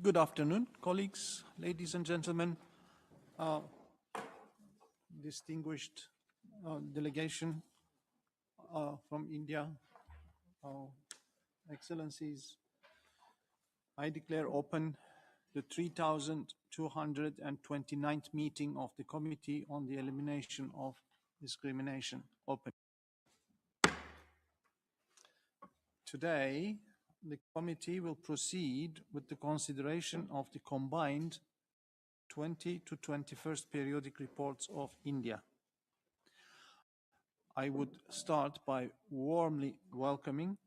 Good afternoon, colleagues, ladies and gentlemen, distinguished delegation from India, Excellencies. I declare open the 3229th meeting of the Committee on the Elimination of Discrimination open. Today, the committee will proceed with the consideration of the combined 20 to 21st periodic reports of India. I would start by warmly welcoming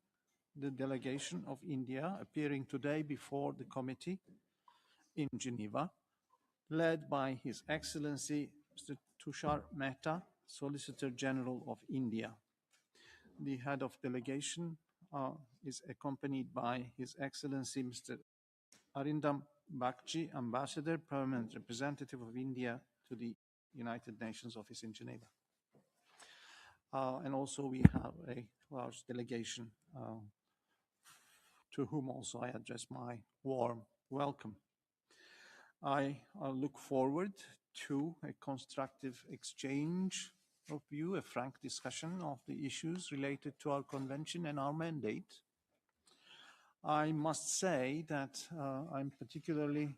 the delegation of India appearing today before the committee in Geneva, led by His Excellency Mr. Tushar Mehta, Solicitor General of India. The head of delegation is accompanied by His Excellency Mr. Arindam Bakshi, Ambassador, Permanent Representative of India to the United Nations Office in Geneva. And also we have a large delegation to whom also I address my warm welcome. I look forward to a constructive exchange of view, a frank discussion of the issues related to our convention and our mandate. I must say that I'm particularly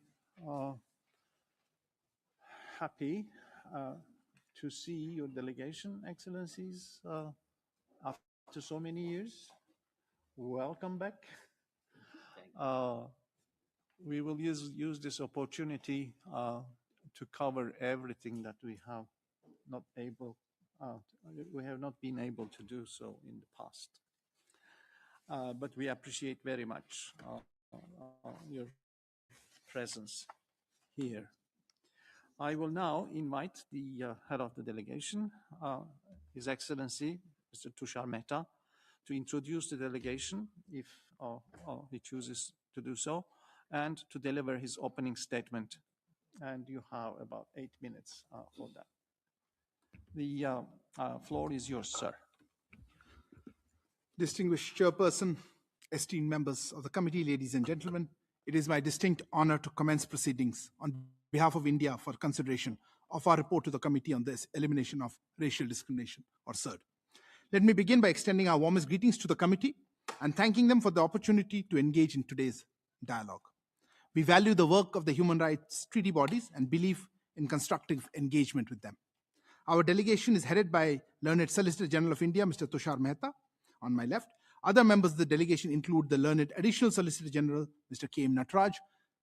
happy to see your delegation, Excellencies, after so many years. Welcome back. We will use this opportunity to cover everything that we have not been able to do so in the past. But we appreciate very much your presence here. I will now invite the head of the delegation, His Excellency Mr. Tushar Mehta, to introduce the delegation if he chooses to do so, and to deliver his opening statement. And you have about 8 minutes for that. The floor is yours, sir. Distinguished Chairperson, esteemed members of the committee, ladies and gentlemen, it is my distinct honor to commence proceedings on behalf of India for consideration of our report to the Committee on the Elimination of Racial Discrimination, or CERD. Let me begin by extending our warmest greetings to the committee and thanking them for the opportunity to engage in today's dialogue. We value the work of the human rights treaty bodies and believe in constructive engagement with them. Our delegation is headed by Learned Solicitor General of India, Mr. Tushar Mehta, on my left. Other members of the delegation include the Learned Additional Solicitor General, Mr. K.M. Nataraj,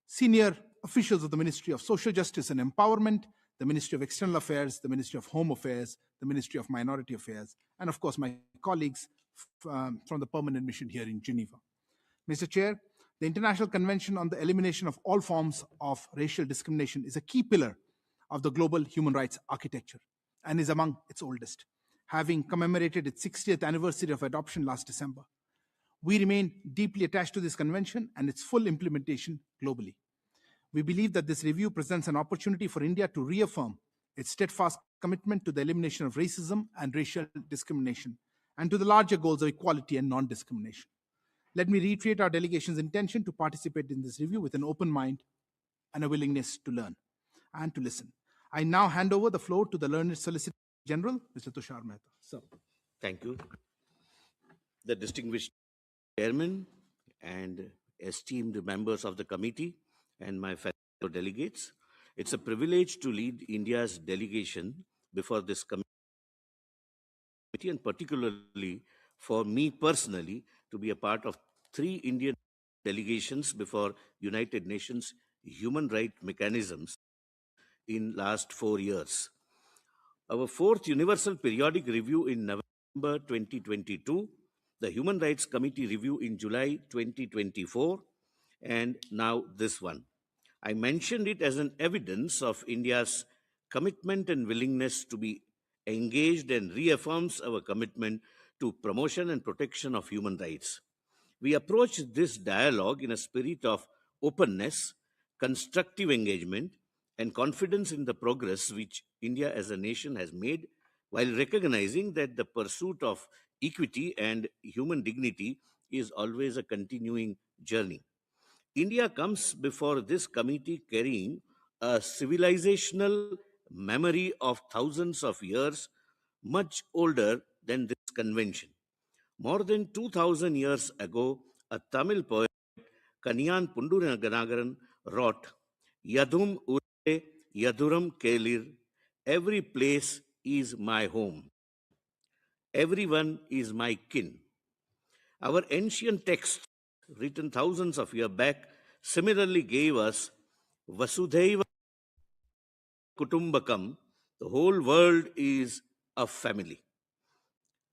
senior officials of the Ministry of Social Justice and Empowerment, the Ministry of External Affairs, the Ministry of Home Affairs, the Ministry of Minority Affairs, and of course my colleagues from the permanent mission here in Geneva. Mr. Chair, the International Convention on the Elimination of All Forms of Racial Discrimination is a key pillar of the global human rights architecture and is among its oldest, having commemorated its 60th anniversary of adoption last December. We remain deeply attached to this convention and its full implementation globally. We believe that this review presents an opportunity for India to reaffirm its steadfast commitment to the elimination of racism and racial discrimination and to the larger goals of equality and non-discrimination. Let me reiterate our delegation's intention to participate in this review with an open mind and a willingness to learn and to listen. I now hand over the floor to the Learned Solicitor General, Mr. Tushar Mehta. Sir. Thank you. The distinguished Chairman and esteemed members of the committee and my fellow delegates, it's a privilege to lead India's delegation before this committee, and particularly for me personally to be a part of 3 Indian delegations before United Nations human rights mechanisms in last 4 years. Our 4th Universal Periodic Review in November 2022, the Human Rights Committee Review in July 2024, and now this one. I mentioned it as an evidence of India's commitment and willingness to be engaged and reaffirms our commitment to promotion and protection of human rights. We approach this dialogue in a spirit of openness, constructive engagement, and confidence in the progress which India as a nation has made, while recognizing that the pursuit of equity and human dignity is always a continuing journey. India comes before this committee carrying a civilizational memory of thousands of years, much older than this convention. More than 2000 years ago, a Tamil poet, Kanyan Punduranagaran, wrote, Yadum Ure Yaduram Kelir, every place is my home, everyone is my kin. Our ancient texts, written thousands of years back, similarly gave us Vasudhaiva Kutumbakam, the whole world is a family.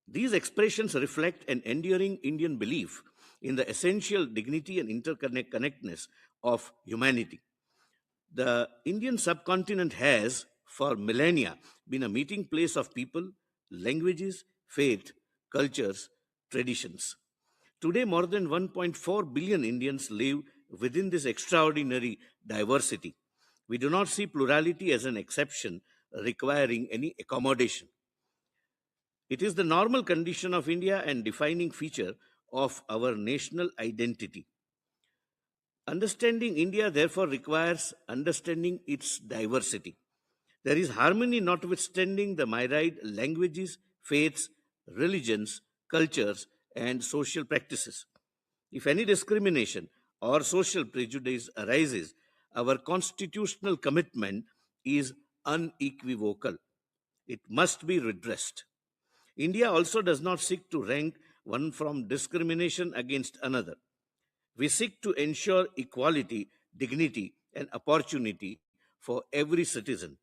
These expressions reflect an enduring Indian belief in the essential dignity and interconnectedness of humanity. The Indian subcontinent has, for millennia, been a meeting place of people, languages, faith, cultures, traditions. Today, more than 1.4 billion Indians live within this extraordinary diversity. We do not see plurality as an exception requiring any accommodation. It is the normal condition of India and defining feature of our national identity. Understanding India, therefore, requires understanding its diversity. There is harmony notwithstanding the myriad languages, faiths, religions, cultures, and social practices. If any discrimination or social prejudice arises, our constitutional commitment is unequivocal. It must be redressed. India also does not seek to rank one from discrimination against another. We seek to ensure equality, dignity, and opportunity for every citizen.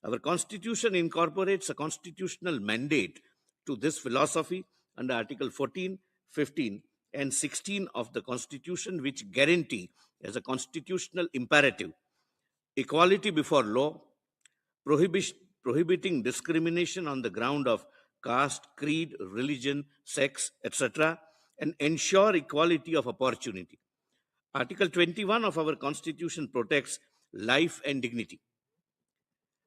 Our Constitution incorporates a constitutional mandate to this philosophy under Article 14, 15, and 16 of the Constitution, which guarantee as a constitutional imperative equality before law, prohibiting discrimination on the ground of caste, creed, religion, sex, etc., and ensure equality of opportunity. Article 21 of our Constitution protects life and dignity.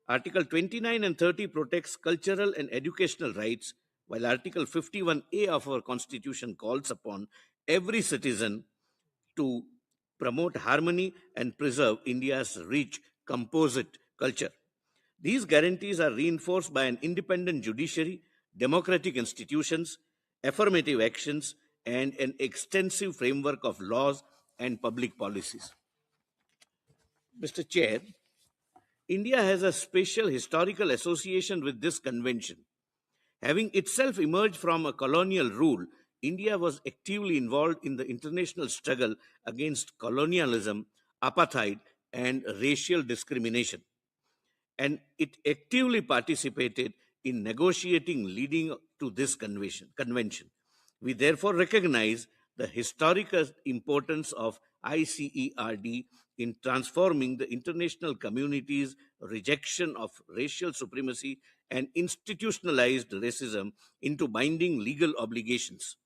Article 29 and 30 protects cultural and educational rights, while Article 51A of our Constitution calls upon every citizen to promote harmony and preserve India's rich composite culture. These guarantees are reinforced by an independent judiciary, democratic institutions, affirmative actions, and an extensive framework of laws and public policies. Mr. Chair, India has a special historical association with this convention. Having itself emerged from a colonial rule, India was actively involved in the international struggle against colonialism, apartheid, and racial discrimination. And it actively participated in negotiating leading to this convention. We therefore recognize the historical importance of ICERD in transforming the international community's rejection of racial supremacy and institutionalized racism into binding legal obligations.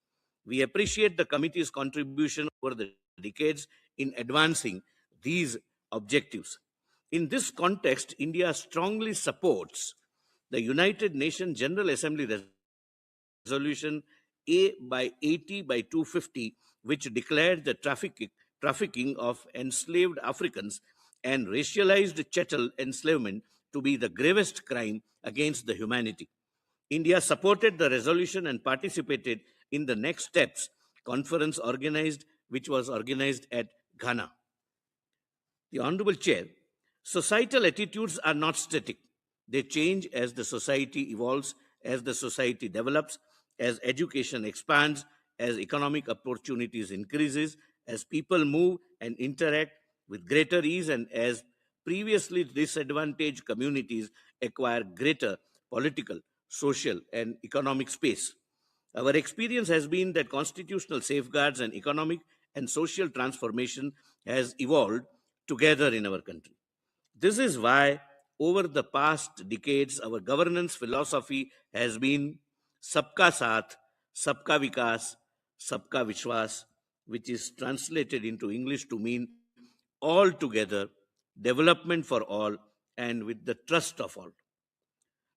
We appreciate the committee's contribution over the decades in advancing these objectives. In this context, India strongly supports the United Nations General Assembly Resolution A by 80 by 250, which declared the trafficking of enslaved Africans and racialized chattel enslavement to be the gravest crime against the humanity. India supported the resolution and participated in the Next Steps conference which was organized at Ghana. The Honorable Chair, societal attitudes are not static. They change as the society evolves, as the society develops, as education expands, as economic opportunities increases, as people move and interact with greater ease, and as previously disadvantaged communities acquire greater political, social, and economic space. Our experience has been that constitutional safeguards and economic and social transformation has evolved together in our country. This is why, over the past decades, our governance philosophy has been Sabka Saath, Sabka Vikas, Sabka Vishwas, which is translated into English to mean all together, development for all, and with the trust of all.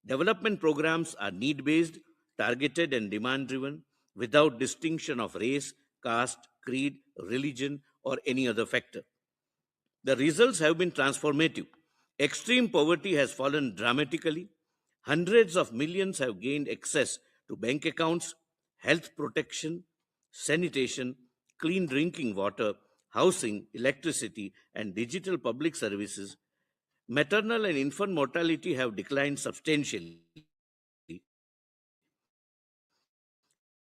Development programs are need-based, targeted, and demand-driven, without distinction of race, caste, creed, religion, or any other factor. The results have been transformative. Extreme poverty has fallen dramatically. Hundreds of millions have gained access to bank accounts, health protection, sanitation, clean drinking water, housing, electricity, and digital public services. Maternal and infant mortality have declined substantially.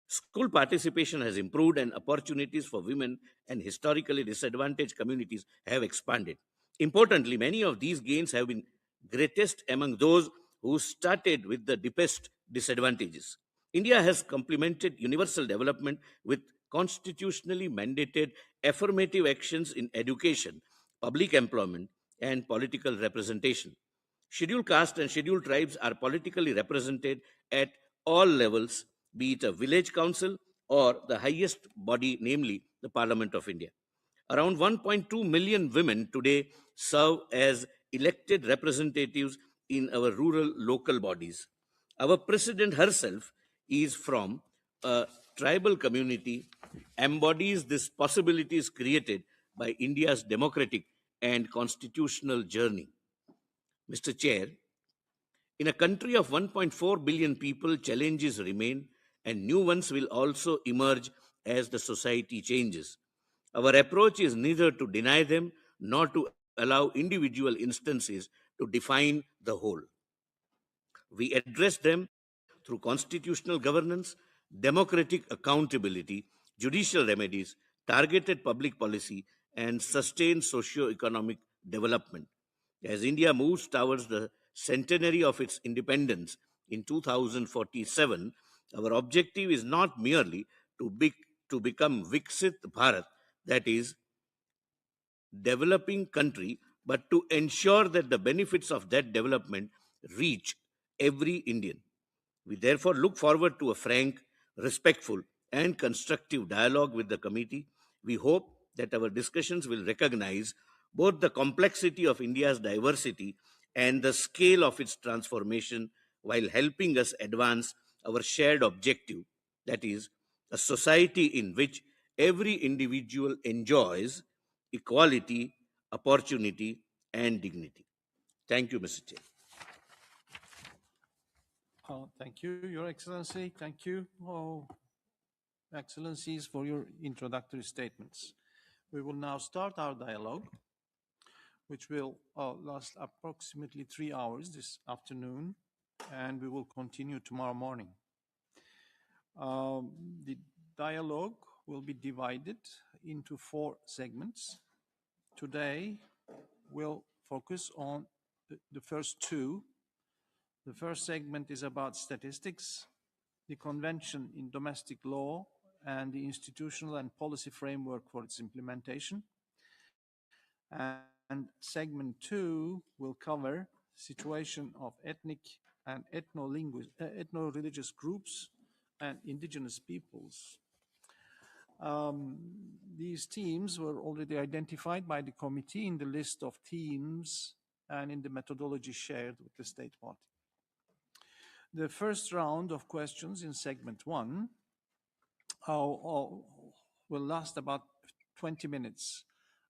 School participation has improved, and opportunities for women and historically disadvantaged communities have expanded. Importantly, many of these gains have been greatest among those who started with the deepest disadvantages. India has complemented universal development with constitutionally mandated affirmative actions in education, public employment, and political representation. Scheduled castes and scheduled tribes are politically represented at all levels, be it a village council or the highest body, namely the Parliament of India. Around 1.2 million women today serve as elected representatives in our rural local bodies. Our president herself is from a tribal community, embodies these possibilities created by India's democratic and constitutional journey. Mr. Chair, in a country of 1.4 billion people, challenges remain and new ones will also emerge as the society changes. Our approach is neither to deny them nor to allow individual instances to define the whole. We address them through constitutional governance, democratic accountability, judicial remedies, targeted public policy, and sustained socio-economic development. As India moves towards the centenary of its independence in 2047, our objective is not merely to become Viksit Bharat, that is, developing country, but to ensure that the benefits of that development reach every Indian. We therefore look forward to a frank, respectful, and constructive dialogue with the committee. We hope that our discussions will recognize both the complexity of India's diversity and the scale of its transformation while helping us advance our shared objective, that is, a society in which every individual enjoys equality, opportunity, and dignity. Thank you, Mr. Chair. Thank you, Your Excellency. Thank you, Excellencies, for your introductory statements. We will now start our dialogue, which will last approximately 3 hours this afternoon, and we will continue tomorrow morning. The dialogue will be divided into 4 segments. Today, we'll focus on the first 2. The first segment is about statistics, the Convention in Domestic Law, and the institutional and policy framework for its implementation. And segment 2 will cover situation of ethnic and ethno-religious groups and indigenous peoples. These themes were already identified by the committee in the list of themes and in the methodology shared with the State Party. The first round of questions in segment 1 will last about 20 minutes,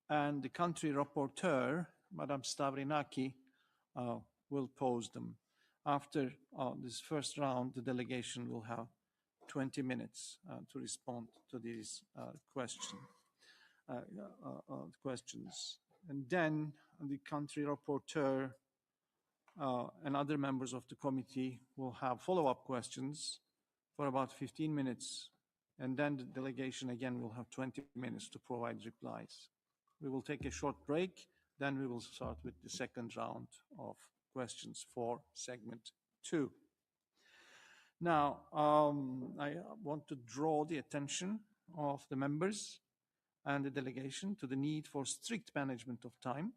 and the country rapporteur, Madam Stavrinaki, will pose them. After this first round, the delegation will have 20 minutes to respond to these questions. And then the country rapporteur and other members of the committee will have follow-up questions for about 15 minutes, and then the delegation again will have 20 minutes to provide replies. We will take a short break, then we will start with the second round of questions for segment 2. Now, I want to draw the attention of the members and the delegation to the need for strict management of time.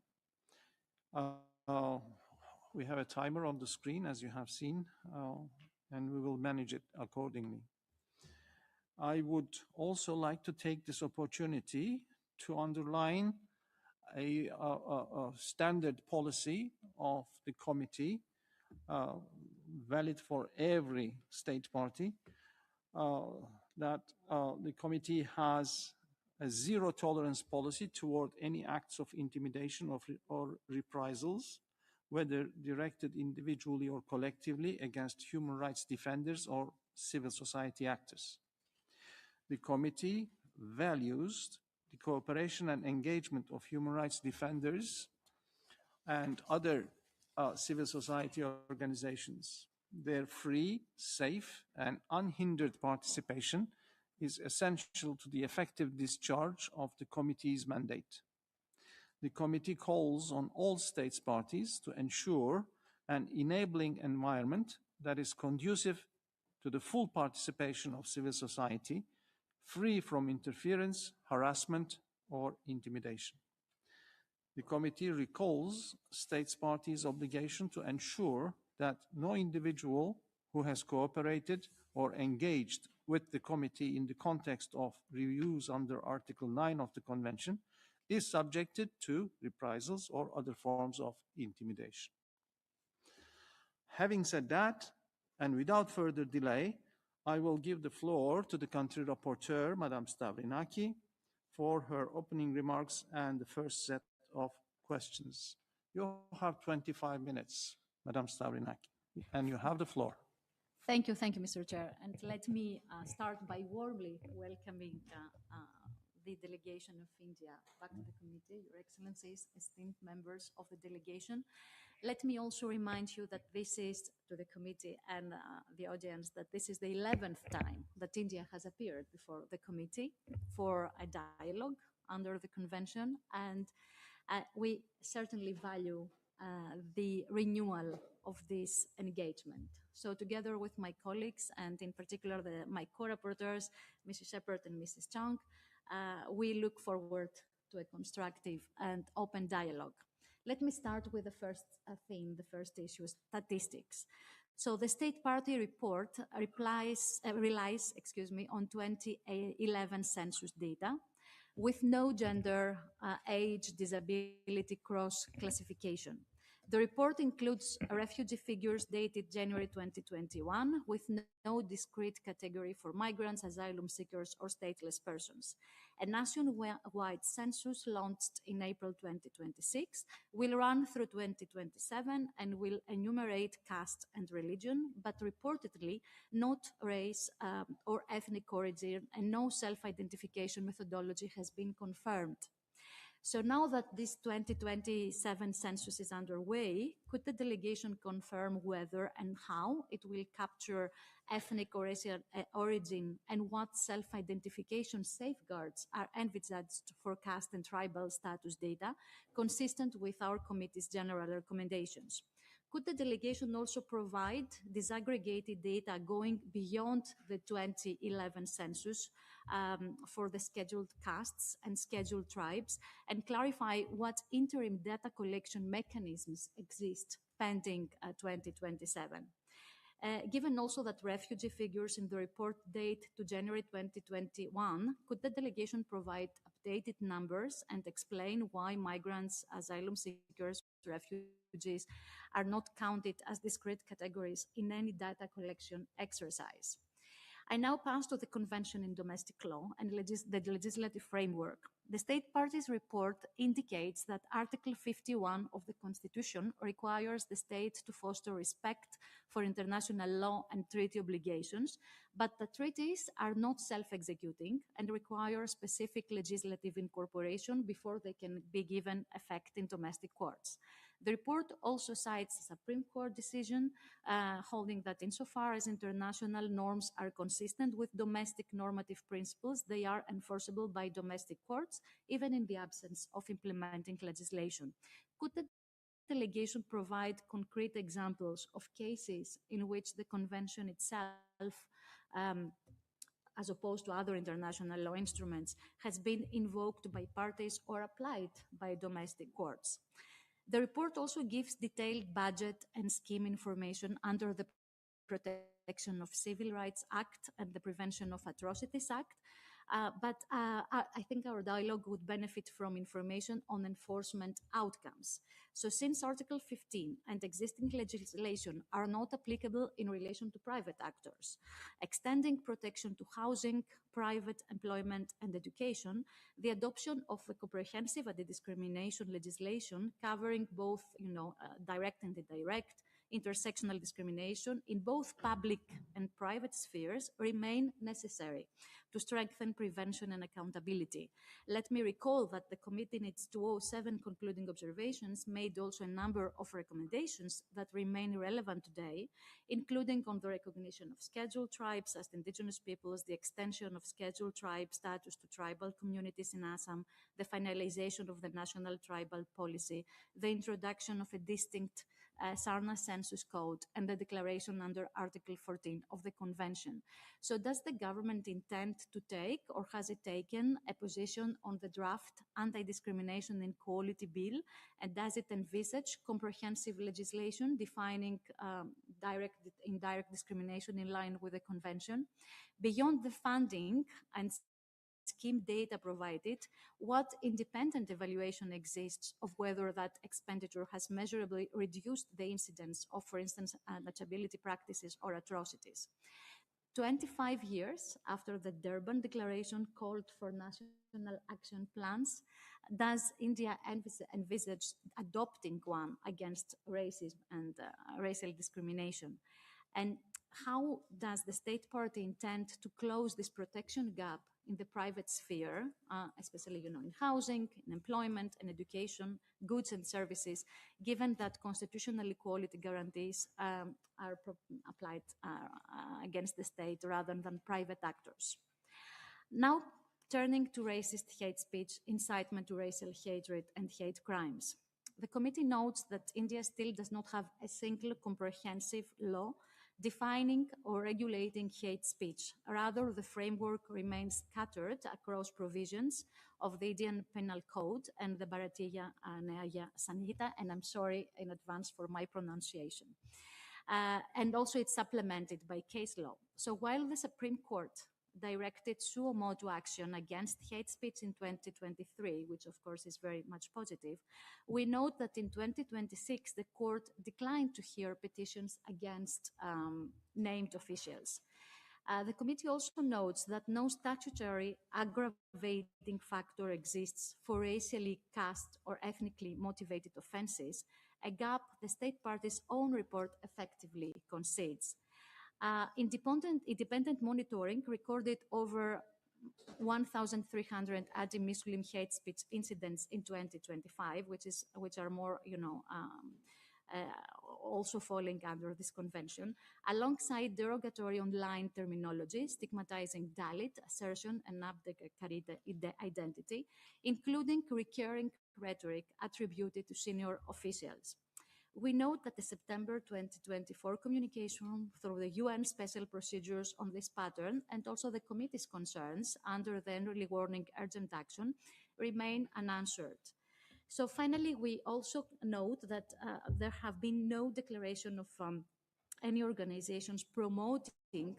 We have a timer on the screen, as you have seen, and we will manage it accordingly. I would also like to take this opportunity to underline a standard policy of the committee, valid for every state party, that the committee has a zero tolerance policy toward any acts of intimidation or reprisals, whether directed individually or collectively against human rights defenders or civil society actors. The committee values the cooperation and engagement of human rights defenders and other civil society organizations. Their free, safe, and unhindered participation is essential to the effective discharge of the committee's mandate. The committee calls on all states parties to ensure an enabling environment that is conducive to the full participation of civil society, free from interference, harassment, or intimidation. The committee recalls states parties' obligation to ensure that no individual who has cooperated or engaged with the committee in the context of reviews under Article 9 of the Convention is subjected to reprisals or other forms of intimidation. Having said that, and without further delay, I will give the floor to the country rapporteur, Madame Stavrinaki, for her opening remarks and the first set of questions. You have 25 minutes, Madame Stavrinaki, and you have the floor. Thank you, Mr. Chair. And let me start by warmly welcoming the delegation of India back to the committee, Your Excellencies, esteemed members of the delegation. Let me also remind you that this is, to the committee and the audience, that this is the 11th time that India has appeared before the committee for a dialogue under the convention, and we certainly value the renewal of this engagement. So together with my colleagues, and in particular my co-rapporteurs, Mrs. Shepherd and Mrs. Chung, we look forward to a constructive and open dialogue. Let me start with the first theme, the first issue, statistics. So the State Party report relies on 2011 census data with no gender, age, disability cross-classification. The report includes refugee figures dated January 2021 with no discrete category for migrants, asylum seekers, or stateless persons. A nationwide census launched in April 2026 will run through 2027 and will enumerate caste and religion, but reportedly not race or ethnic origin, and no self-identification methodology has been confirmed. So now that this 2027 census is underway, could the delegation confirm whether and how it will capture ethnic or racial origin, and what self-identification safeguards are envisaged for caste and tribal status data consistent with our committee's general recommendations? Could the delegation also provide disaggregated data going beyond the 2011 census for the scheduled castes and scheduled tribes, and clarify what interim data collection mechanisms exist pending 2027? Given also that refugee figures in the report date to January 2021, could the delegation provide updated numbers and explain why migrants, asylum seekers, refugees are not counted as discrete categories in any data collection exercise? I now pass to the Convention in Domestic Law and the legislative framework. The State Parties report indicates that Article 51 of the Constitution requires the state to foster respect for international law and treaty obligations, but the treaties are not self-executing and require specific legislative incorporation before they can be given effect in domestic courts. The report also cites a Supreme Court decision holding that insofar as international norms are consistent with domestic normative principles, they are enforceable by domestic courts, even in the absence of implementing legislation. Could the delegation provide concrete examples of cases in which the Convention itself, as opposed to other international law instruments, has been invoked by parties or applied by domestic courts? The report also gives detailed budget and scheme information under the Protection of Civil Rights Act and the Prevention of Atrocities Act, But I think our dialogue would benefit from information on enforcement outcomes. So since Article 15 and existing legislation are not applicable in relation to private actors, extending protection to housing, private employment and education, the adoption of a comprehensive anti-discrimination legislation covering both, direct and indirect, intersectional discrimination in both public and private spheres remain necessary to strengthen prevention and accountability. Let me recall that the committee in its 2007 concluding observations made also a number of recommendations that remain relevant today, including on the recognition of scheduled tribes as indigenous peoples, the extension of scheduled tribe status to tribal communities in Assam, the finalization of the national tribal policy, the introduction of a distinct Sarna census code, and the declaration under Article 14 of the Convention. So does the government intend to take, or has it taken, a position on the draft Anti-Discrimination and Equality Bill? And does it envisage comprehensive legislation defining direct and indirect discrimination in line with the Convention? Beyond the funding and scheme data provided, what independent evaluation exists of whether that expenditure has measurably reduced the incidence of, for instance, untouchability practices or atrocities? 25 years after the Durban Declaration called for national action plans, does India envisage adopting one against racism and racial discrimination? And how does the state party intend to close this protection gap in the private sphere, especially in housing, in employment, and education, goods and services, given that constitutional equality guarantees are applied against the state rather than private actors? Now, turning to racist hate speech, incitement to racial hatred, and hate crimes. The committee notes that India still does not have a single comprehensive law defining or regulating hate speech. Rather, the framework remains scattered across provisions of the Indian Penal Code and the Bharatiya Nyaya Sanhita, and I'm sorry in advance for my pronunciation. And also it's supplemented by case law. So while the Supreme Court directed suo motu action against hate speech in 2023, which of course is very much positive, we note that in 2026, the court declined to hear petitions against named officials. The committee also notes that no statutory aggravating factor exists for racially, caste, or ethnically motivated offenses, a gap the state party's own report effectively concedes. Independent monitoring recorded over 1,300 anti-Muslim hate speech incidents in 2025, which are more, also falling under this convention, alongside derogatory online terminology stigmatizing Dalit, assertion, and Abdekari identity, including recurring rhetoric attributed to senior officials. We note that the September 2024 communication through the UN special procedures on this pattern and also the committee's concerns under the early warning urgent action remain unanswered. So finally, we also note that there have been no declaration of any organizations promoting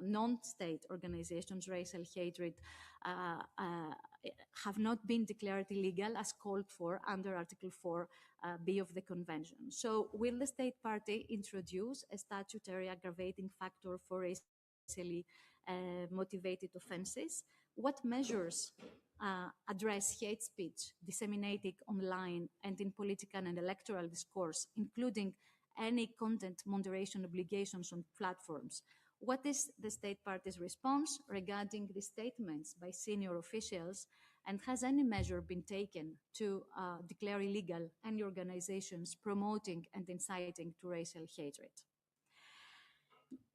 non-state organizations, racial hatred, have not been declared illegal as called for under Article 4B of the Convention. So will the state party introduce a statutory aggravating factor for racially motivated offenses? What measures address hate speech disseminated online and in political and electoral discourse, including any content moderation obligations on platforms? What is the state party's response regarding the statements by senior officials, and has any measure been taken to declare illegal any organizations promoting and inciting to racial hatred?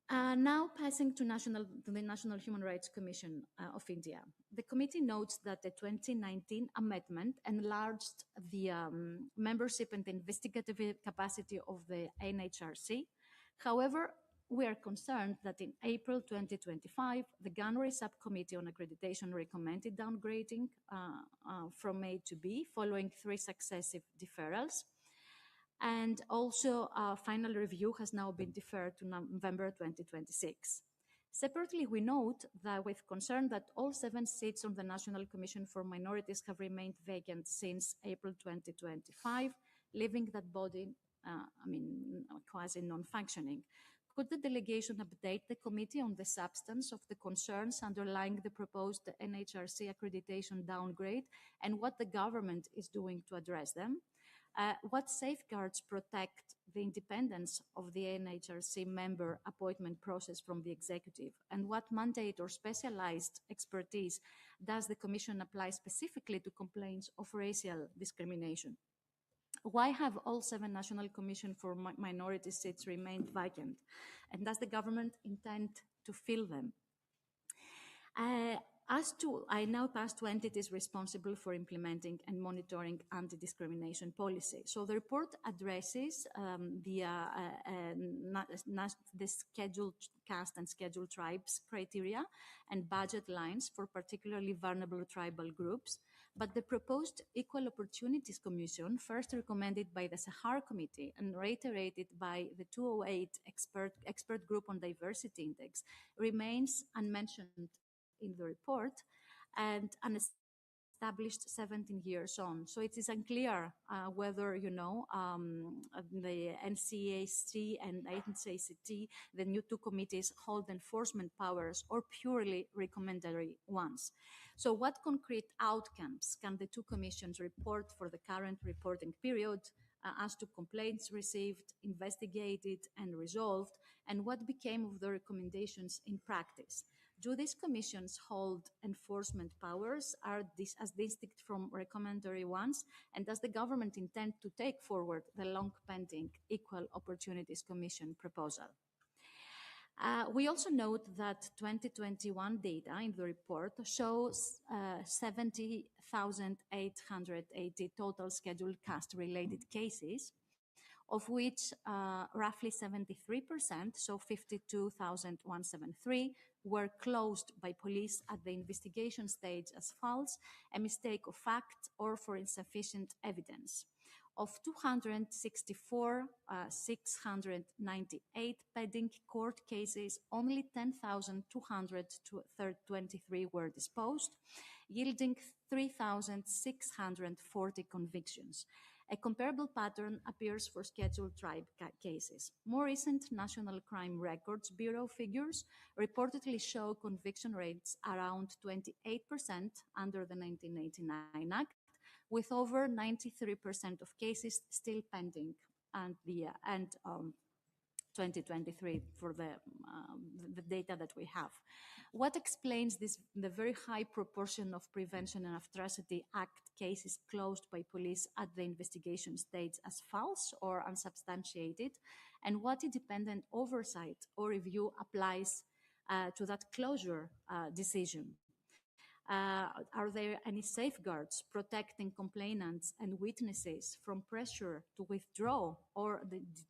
Now passing to the National Human Rights Commission of India. The committee notes that the 2019 amendment enlarged the membership and investigative capacity of the NHRC. However, we are concerned that in April 2025, the Gunnery Subcommittee on Accreditation recommended downgrading from A to B following 3 successive deferrals. And also, final review has now been deferred to November 2026. Separately, we note that with concern that all 7 seats on the National Commission for Minorities have remained vacant since April 2025, leaving that body, quasi non-functioning. Could the delegation update the committee on the substance of the concerns underlying the proposed NHRC accreditation downgrade and what the government is doing to address them? What safeguards protect the independence of the NHRC member appointment process from the executive? And what mandate or specialized expertise does the Commission apply specifically to complaints of racial discrimination? Why have all 7 National Commission for Minority seats remained vacant? And does the government intend to fill them? I now pass to entities responsible for implementing and monitoring anti-discrimination policy. So the report addresses the scheduled caste and scheduled tribes criteria and budget lines for particularly vulnerable tribal groups. But the proposed Equal Opportunities Commission, first recommended by the Sahar Committee and reiterated by the 208 Expert Group on Diversity Index, remains unmentioned in the report and unestablished 17 years on. So it is unclear whether, the NCAC and NCACT, the new 2 committees, hold enforcement powers or purely recommendatory ones. So what concrete outcomes can the 2 commissions report for the current reporting period as to complaints received, investigated, and resolved, and what became of the recommendations in practice? Do these commissions hold enforcement powers? Are these as distinct from recommendatory ones? And does the government intend to take forward the long-pending Equal Opportunities Commission proposal? We also note that 2021 data in the report shows 70,880 total scheduled caste-related cases, of which roughly 73%, so 52,173, were closed by police at the investigation stage as false, a mistake of fact, or for insufficient evidence. Of 264, 698 pending court cases, only 10,223 were disposed, yielding 3,640 convictions. A comparable pattern appears for scheduled tribe cases. More recent National Crime Records Bureau figures reportedly show conviction rates around 28% under the 1989 Act, with over 93% of cases still pending at the end of 2023 for the data that we have. What explains the very high proportion of Prevention and Atrocity Act cases closed by police at the investigation stage as false or unsubstantiated? And what independent oversight or review applies to that closure decision? Are there any safeguards protecting complainants and witnesses from pressure to withdraw or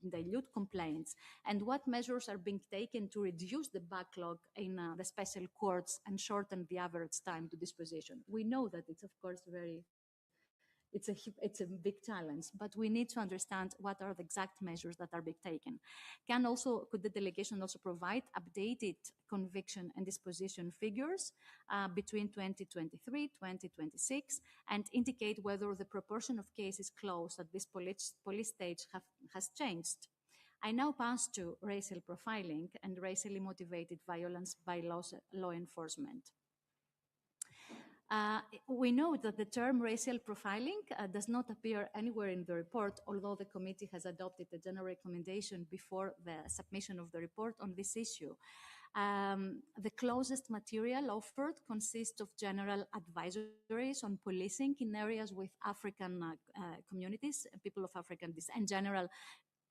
dilute complaints? And what measures are being taken to reduce the backlog in the special courts and shorten the average time to disposition? We know that it's, of course, it's a big challenge, but we need to understand what are the exact measures that are being taken. Could the delegation also provide updated conviction and disposition figures between 2023, 2026, and indicate whether the proportion of cases closed at this police stage has changed? I now pass to racial profiling and racially motivated violence by law enforcement. We know that the term racial profiling does not appear anywhere in the report, although the committee has adopted a general recommendation before the submission of the report on this issue. The closest material offered consists of general advisories on policing in areas with African communities, people of African descent, and general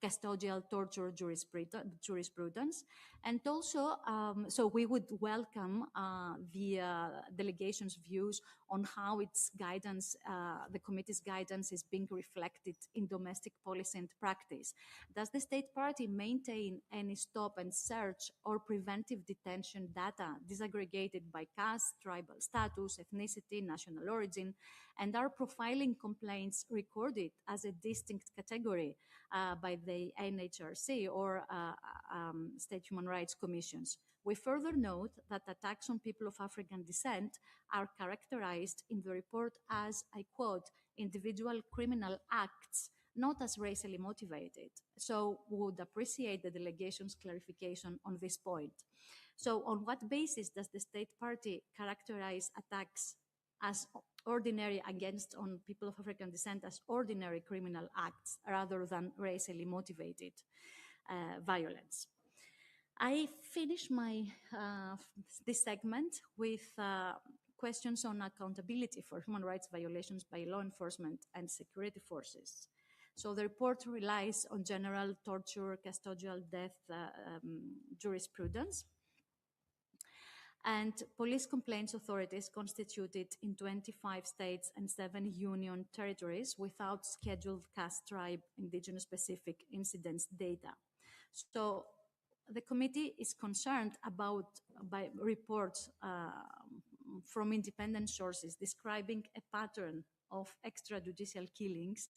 custodial torture jurisprudence. And also, so we would welcome the delegation's views on how its guidance, the committee's guidance, is being reflected in domestic policy and practice. Does the state party maintain any stop and search or preventive detention data disaggregated by caste, tribal status, ethnicity, national origin? And are profiling complaints recorded as a distinct category by the NHRC or state human rights commissions? We further note that attacks on people of African descent are characterized in the report as, I quote, individual criminal acts, not as racially motivated. So we would appreciate the delegation's clarification on this point. So on what basis does the state party characterize attacks as ordinary against on people of African descent as ordinary criminal acts rather than racially motivated violence? I finish my this segment with questions on accountability for human rights violations by law enforcement and security forces. So the report relies on general torture, custodial death jurisprudence, and police complaints authorities constituted in 25 states and 7 union territories without scheduled caste, tribe, indigenous specific incidents data. So the committee is concerned about by reports from independent sources describing a pattern of extrajudicial killings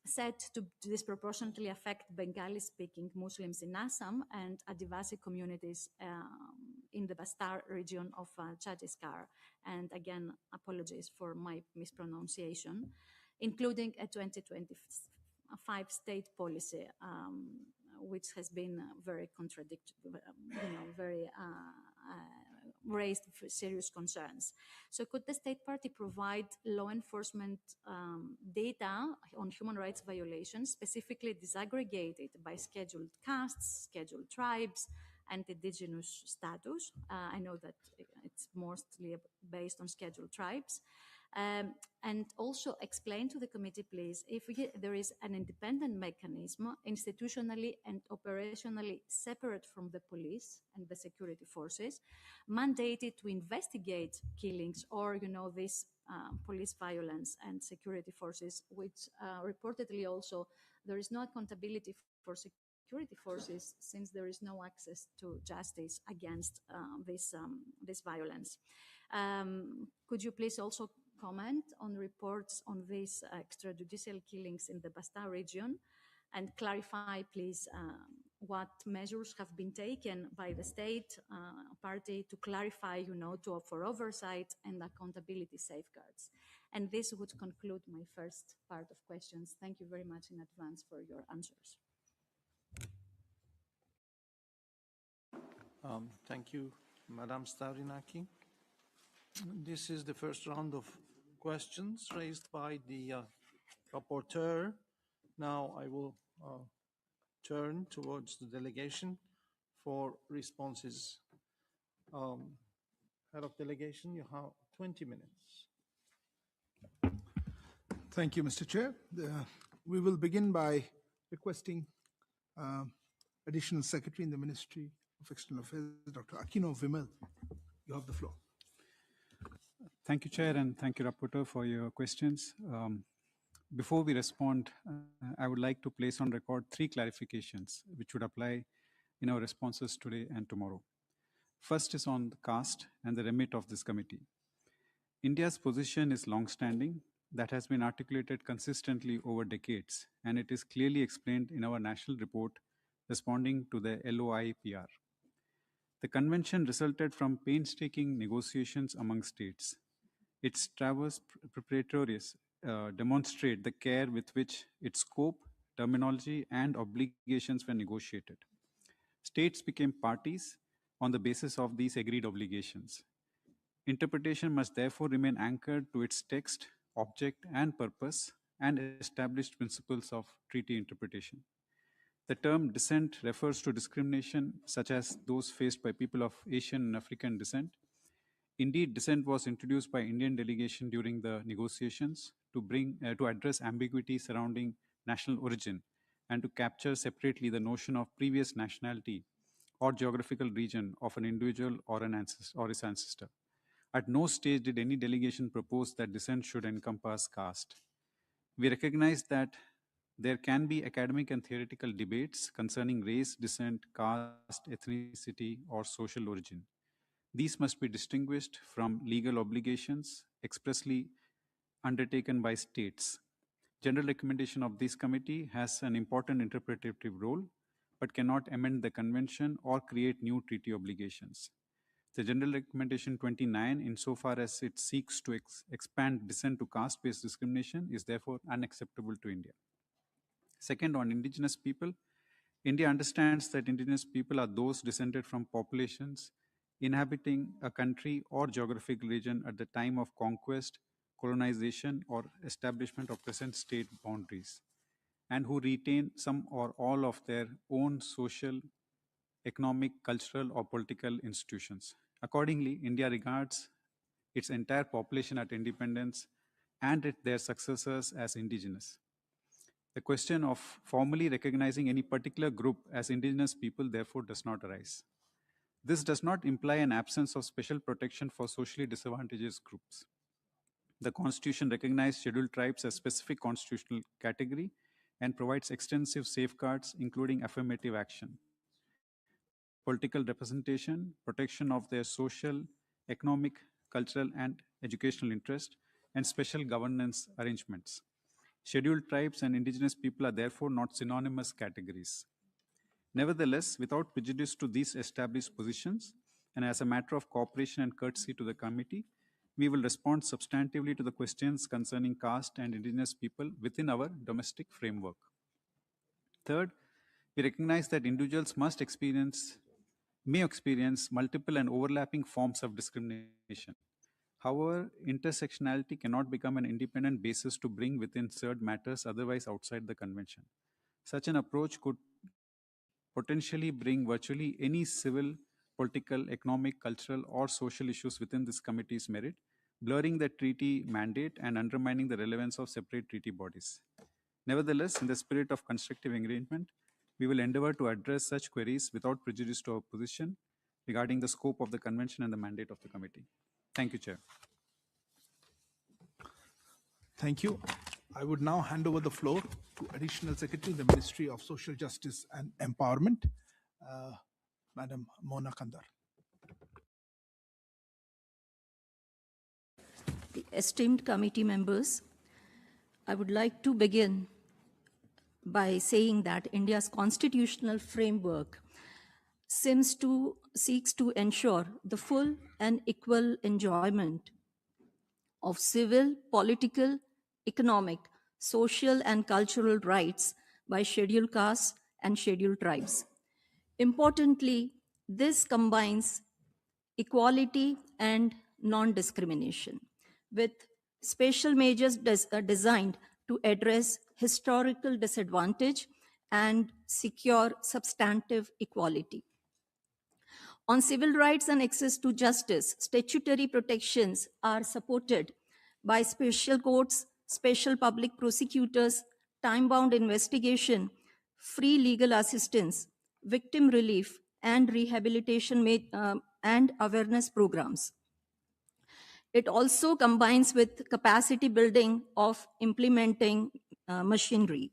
said to disproportionately affect Bengali-speaking Muslims in Assam and Adivasi communities in the Bastar region of Chhattisgarh. And again, apologies for my mispronunciation, including a 2025 state policy, which has been very contradictory, very raised serious concerns. So could the state party provide law enforcement data on human rights violations, specifically disaggregated by scheduled castes, scheduled tribes, and indigenous status? I know that it's mostly based on scheduled tribes. And also explain to the committee, please, if there is an independent mechanism, institutionally and operationally separate from the police and the security forces, mandated to investigate killings or, this police violence and security forces, which reportedly also there is no accountability for security forces since there is no access to justice against this violence. Could you please also comment on reports on these extrajudicial killings in the Bastar region and clarify, please, what measures have been taken by the state party to clarify, for oversight and accountability safeguards. And this would conclude my first part of questions. Thank you very much in advance for your answers. Thank you, Madam Stavrinaki. This is the first round of questions raised by the rapporteur. Now I will turn towards the delegation for responses. Head of delegation, you have 20 minutes. Thank you, Mr. Chair. We will begin by requesting Additional Secretary in the Ministry of External Affairs, Dr. Akino Vimal. You have the floor. Thank you, Chair, and thank you, Rapporteur, for your questions. Before we respond, I would like to place on record 3 clarifications which would apply in our responses today and tomorrow. First is on the caste and the remit of this committee. India's position is long-standing, that has been articulated consistently over decades, and it is clearly explained in our national report responding to the LOIPR. The convention resulted from painstaking negotiations among states. Its traverse preparatories demonstrate the care with which its scope, terminology, and obligations were negotiated. States became parties on the basis of these agreed obligations. Interpretation must therefore remain anchored to its text, object, and purpose, and established principles of treaty interpretation. The term dissent refers to discrimination such as those faced by people of Asian and African descent. Indeed, dissent was introduced by Indian delegation during the negotiations to address ambiguity surrounding national origin and to capture separately the notion of previous nationality or geographical region of an individual or his ancestor. At no stage did any delegation propose that dissent should encompass caste. We recognize that there can be academic and theoretical debates concerning race, descent, caste, ethnicity, or social origin. These must be distinguished from legal obligations expressly undertaken by states. General recommendation of this committee has an important interpretative role. but cannot amend the convention or create new treaty obligations. The General Recommendation 29, insofar as it seeks to expand dissent to caste-based discrimination, is therefore unacceptable to India. Second, on indigenous people, India understands that indigenous people are those descended from populations inhabiting a country or geographic region at the time of conquest, colonization, or establishment of present state boundaries, and who retain some or all of their own social, economic, cultural, or political institutions. Accordingly, India regards its entire population at independence and their successors as indigenous. The question of formally recognizing any particular group as indigenous people therefore does not arise. This does not imply an absence of special protection for socially disadvantaged groups. The Constitution recognizes scheduled tribes as specific constitutional category and provides extensive safeguards, including affirmative action, political representation, protection of their social, economic, cultural, and educational interest, and special governance arrangements. Scheduled tribes and indigenous people are therefore not synonymous categories. Nevertheless, without prejudice to these established positions, and as a matter of cooperation and courtesy to the committee, we will respond substantively to the questions concerning caste and indigenous people within our domestic framework. Third, we recognize that individuals may experience multiple and overlapping forms of discrimination. However, intersectionality cannot become an independent basis to bring within CERD matters otherwise outside the convention. Such an approach could potentially bring virtually any civil, political, economic, cultural, or social issues within this committee's merit, blurring the treaty mandate and undermining the relevance of separate treaty bodies. Nevertheless, in the spirit of constructive engagement, we will endeavor to address such queries without prejudice to our position regarding the scope of the convention and the mandate of the committee. Thank you, Chair. Thank you. I would now hand over the floor to Additional Secretary, the Ministry of Social Justice and Empowerment, Madam Mona Kandar. The esteemed committee members, I would like to begin by saying that India's constitutional framework seeks to ensure the full and equal enjoyment of civil, political, economic, social, and cultural rights by scheduled castes and scheduled tribes. Importantly, this combines equality and non-discrimination with special measures designed to address historical disadvantage and secure substantive equality. On civil rights and access to justice, statutory protections are supported by special courts, special public prosecutors, time-bound investigation, free legal assistance, victim relief, and rehabilitation and awareness programs. It also combines with capacity building of implementing machinery.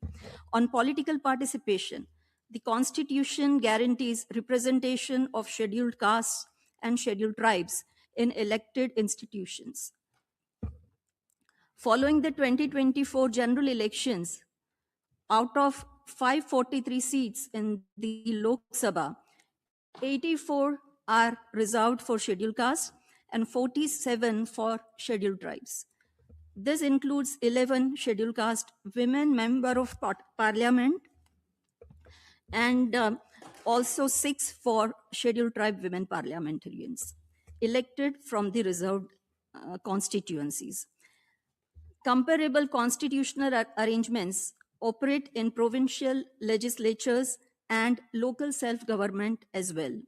On political participation, the Constitution guarantees representation of scheduled castes and scheduled tribes in elected institutions. Following the 2024 general elections, out of 543 seats in the Lok Sabha, 84 are reserved for scheduled castes and 47 for scheduled tribes. This includes 11 scheduled caste women member of parliament and also 6 for scheduled tribe women parliamentarians elected from the reserved constituencies. Comparable constitutional arrangements operate in provincial legislatures and local self-government as well,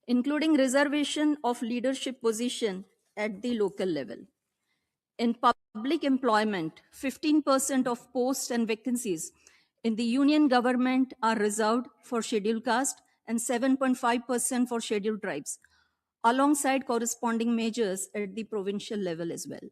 including reservation of leadership position at the local level. In public employment, 15% of posts and vacancies in the union government are reserved for scheduled caste and 7.5% for scheduled tribes, alongside corresponding measures at the provincial level as well.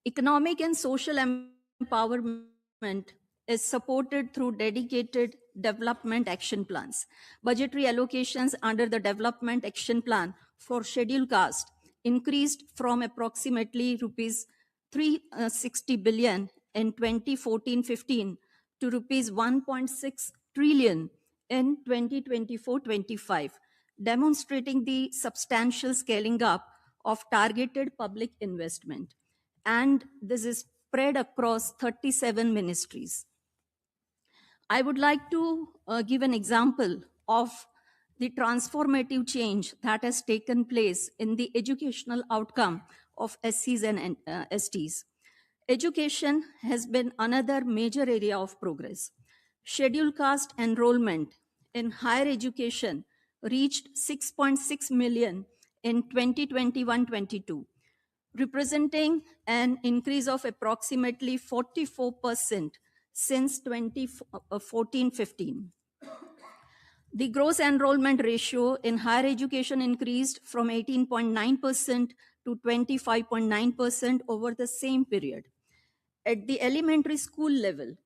Economic and social empowerment is supported through dedicated development action plans. Budgetary allocations under the development action plan for scheduled caste increased from approximately rupees 360 billion in 2014-15 to rupees 1.6 trillion in 2024-25, demonstrating the substantial scaling up of targeted public investment. And this is spread across 37 ministries. I would like to give an example of the transformative change that has taken place in the educational outcome of SCs and STs. Education has been another major area of progress. Scheduled caste enrollment in higher education reached 6.6 million in 2021-22, representing an increase of approximately 44% since 2014-15. The gross enrollment ratio in higher education increased from 18.9% to 25.9% over the same period. At the elementary school level,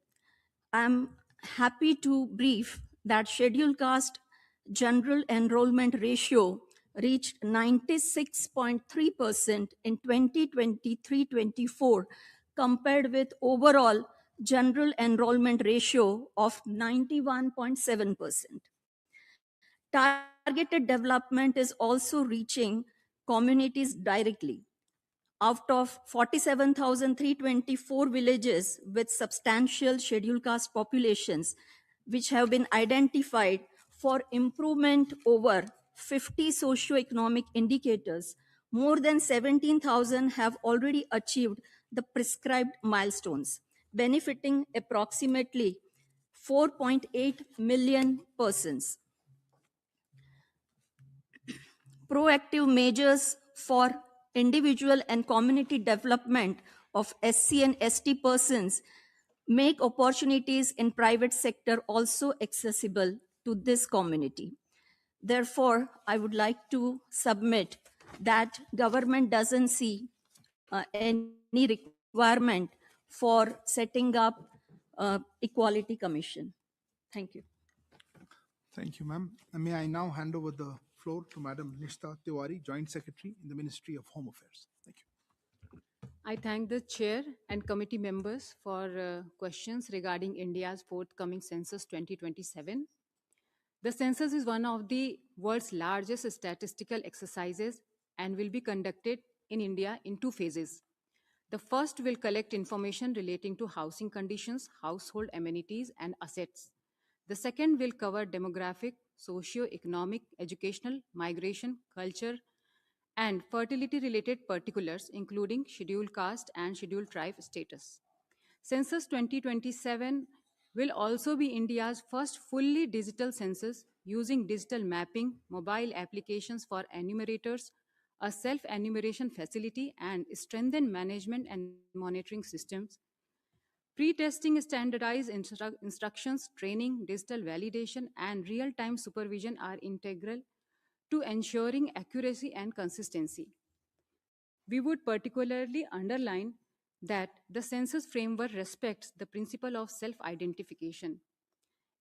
I'm happy to brief that scheduled caste general enrollment ratio reached 96.3% in 2023-24 compared with overall general enrollment ratio of 91.7%. Targeted development is also reaching communities directly. Out of 47,324 villages with substantial scheduled caste populations, which have been identified for improvement over 50 socioeconomic indicators, more than 17,000 have already achieved the prescribed milestones, benefiting approximately 4.8 million persons. Proactive measures for individual and community development of SC and ST persons make opportunities in private sector also accessible to this community. Therefore, I would like to submit that government doesn't see any requirement for setting up Equality Commission. Thank you. Thank you, ma'am. And may I now hand over the floor to Madam Nishta Tiwari, Joint Secretary in the Ministry of Home Affairs. Thank you. I thank the chair and committee members for questions regarding India's forthcoming census 2027. The census is one of the world's largest statistical exercises and will be conducted in India in two phases. The first will collect information relating to housing conditions, household amenities, and assets. The second will cover demographic, socio-economic, educational, migration, culture, and fertility-related particulars, including scheduled caste and scheduled tribe status. Census 2027 will also be India's first fully digital census using digital mapping, mobile applications for enumerators, a self-enumeration facility, and strengthened management and monitoring systems. Pre-testing standardized instructions, training, digital validation, and real-time supervision are integral to ensuring accuracy and consistency. We would particularly underline that the census framework respects the principle of self-identification.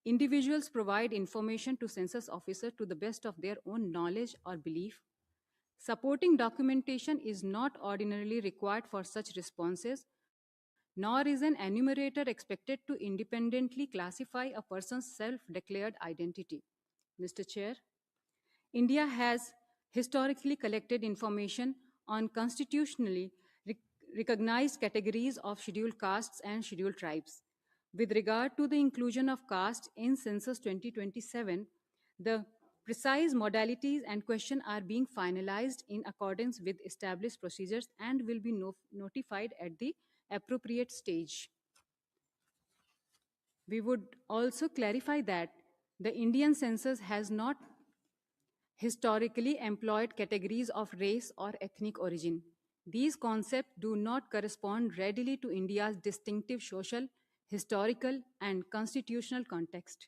Individuals provide information to census officers to the best of their own knowledge or belief. Supporting documentation is not ordinarily required for such responses, nor is an enumerator expected to independently classify a person's self-declared identity. Mr. Chair, India has historically collected information on constitutionally recognized categories of scheduled castes and scheduled tribes. With regard to the inclusion of caste in Census 2027, the precise modalities and question are being finalized in accordance with established procedures and will be notified at the appropriate stage. We would also clarify that the Indian census has not historically employed categories of race or ethnic origin. These concepts do not correspond readily to India's distinctive social, historical, and constitutional context.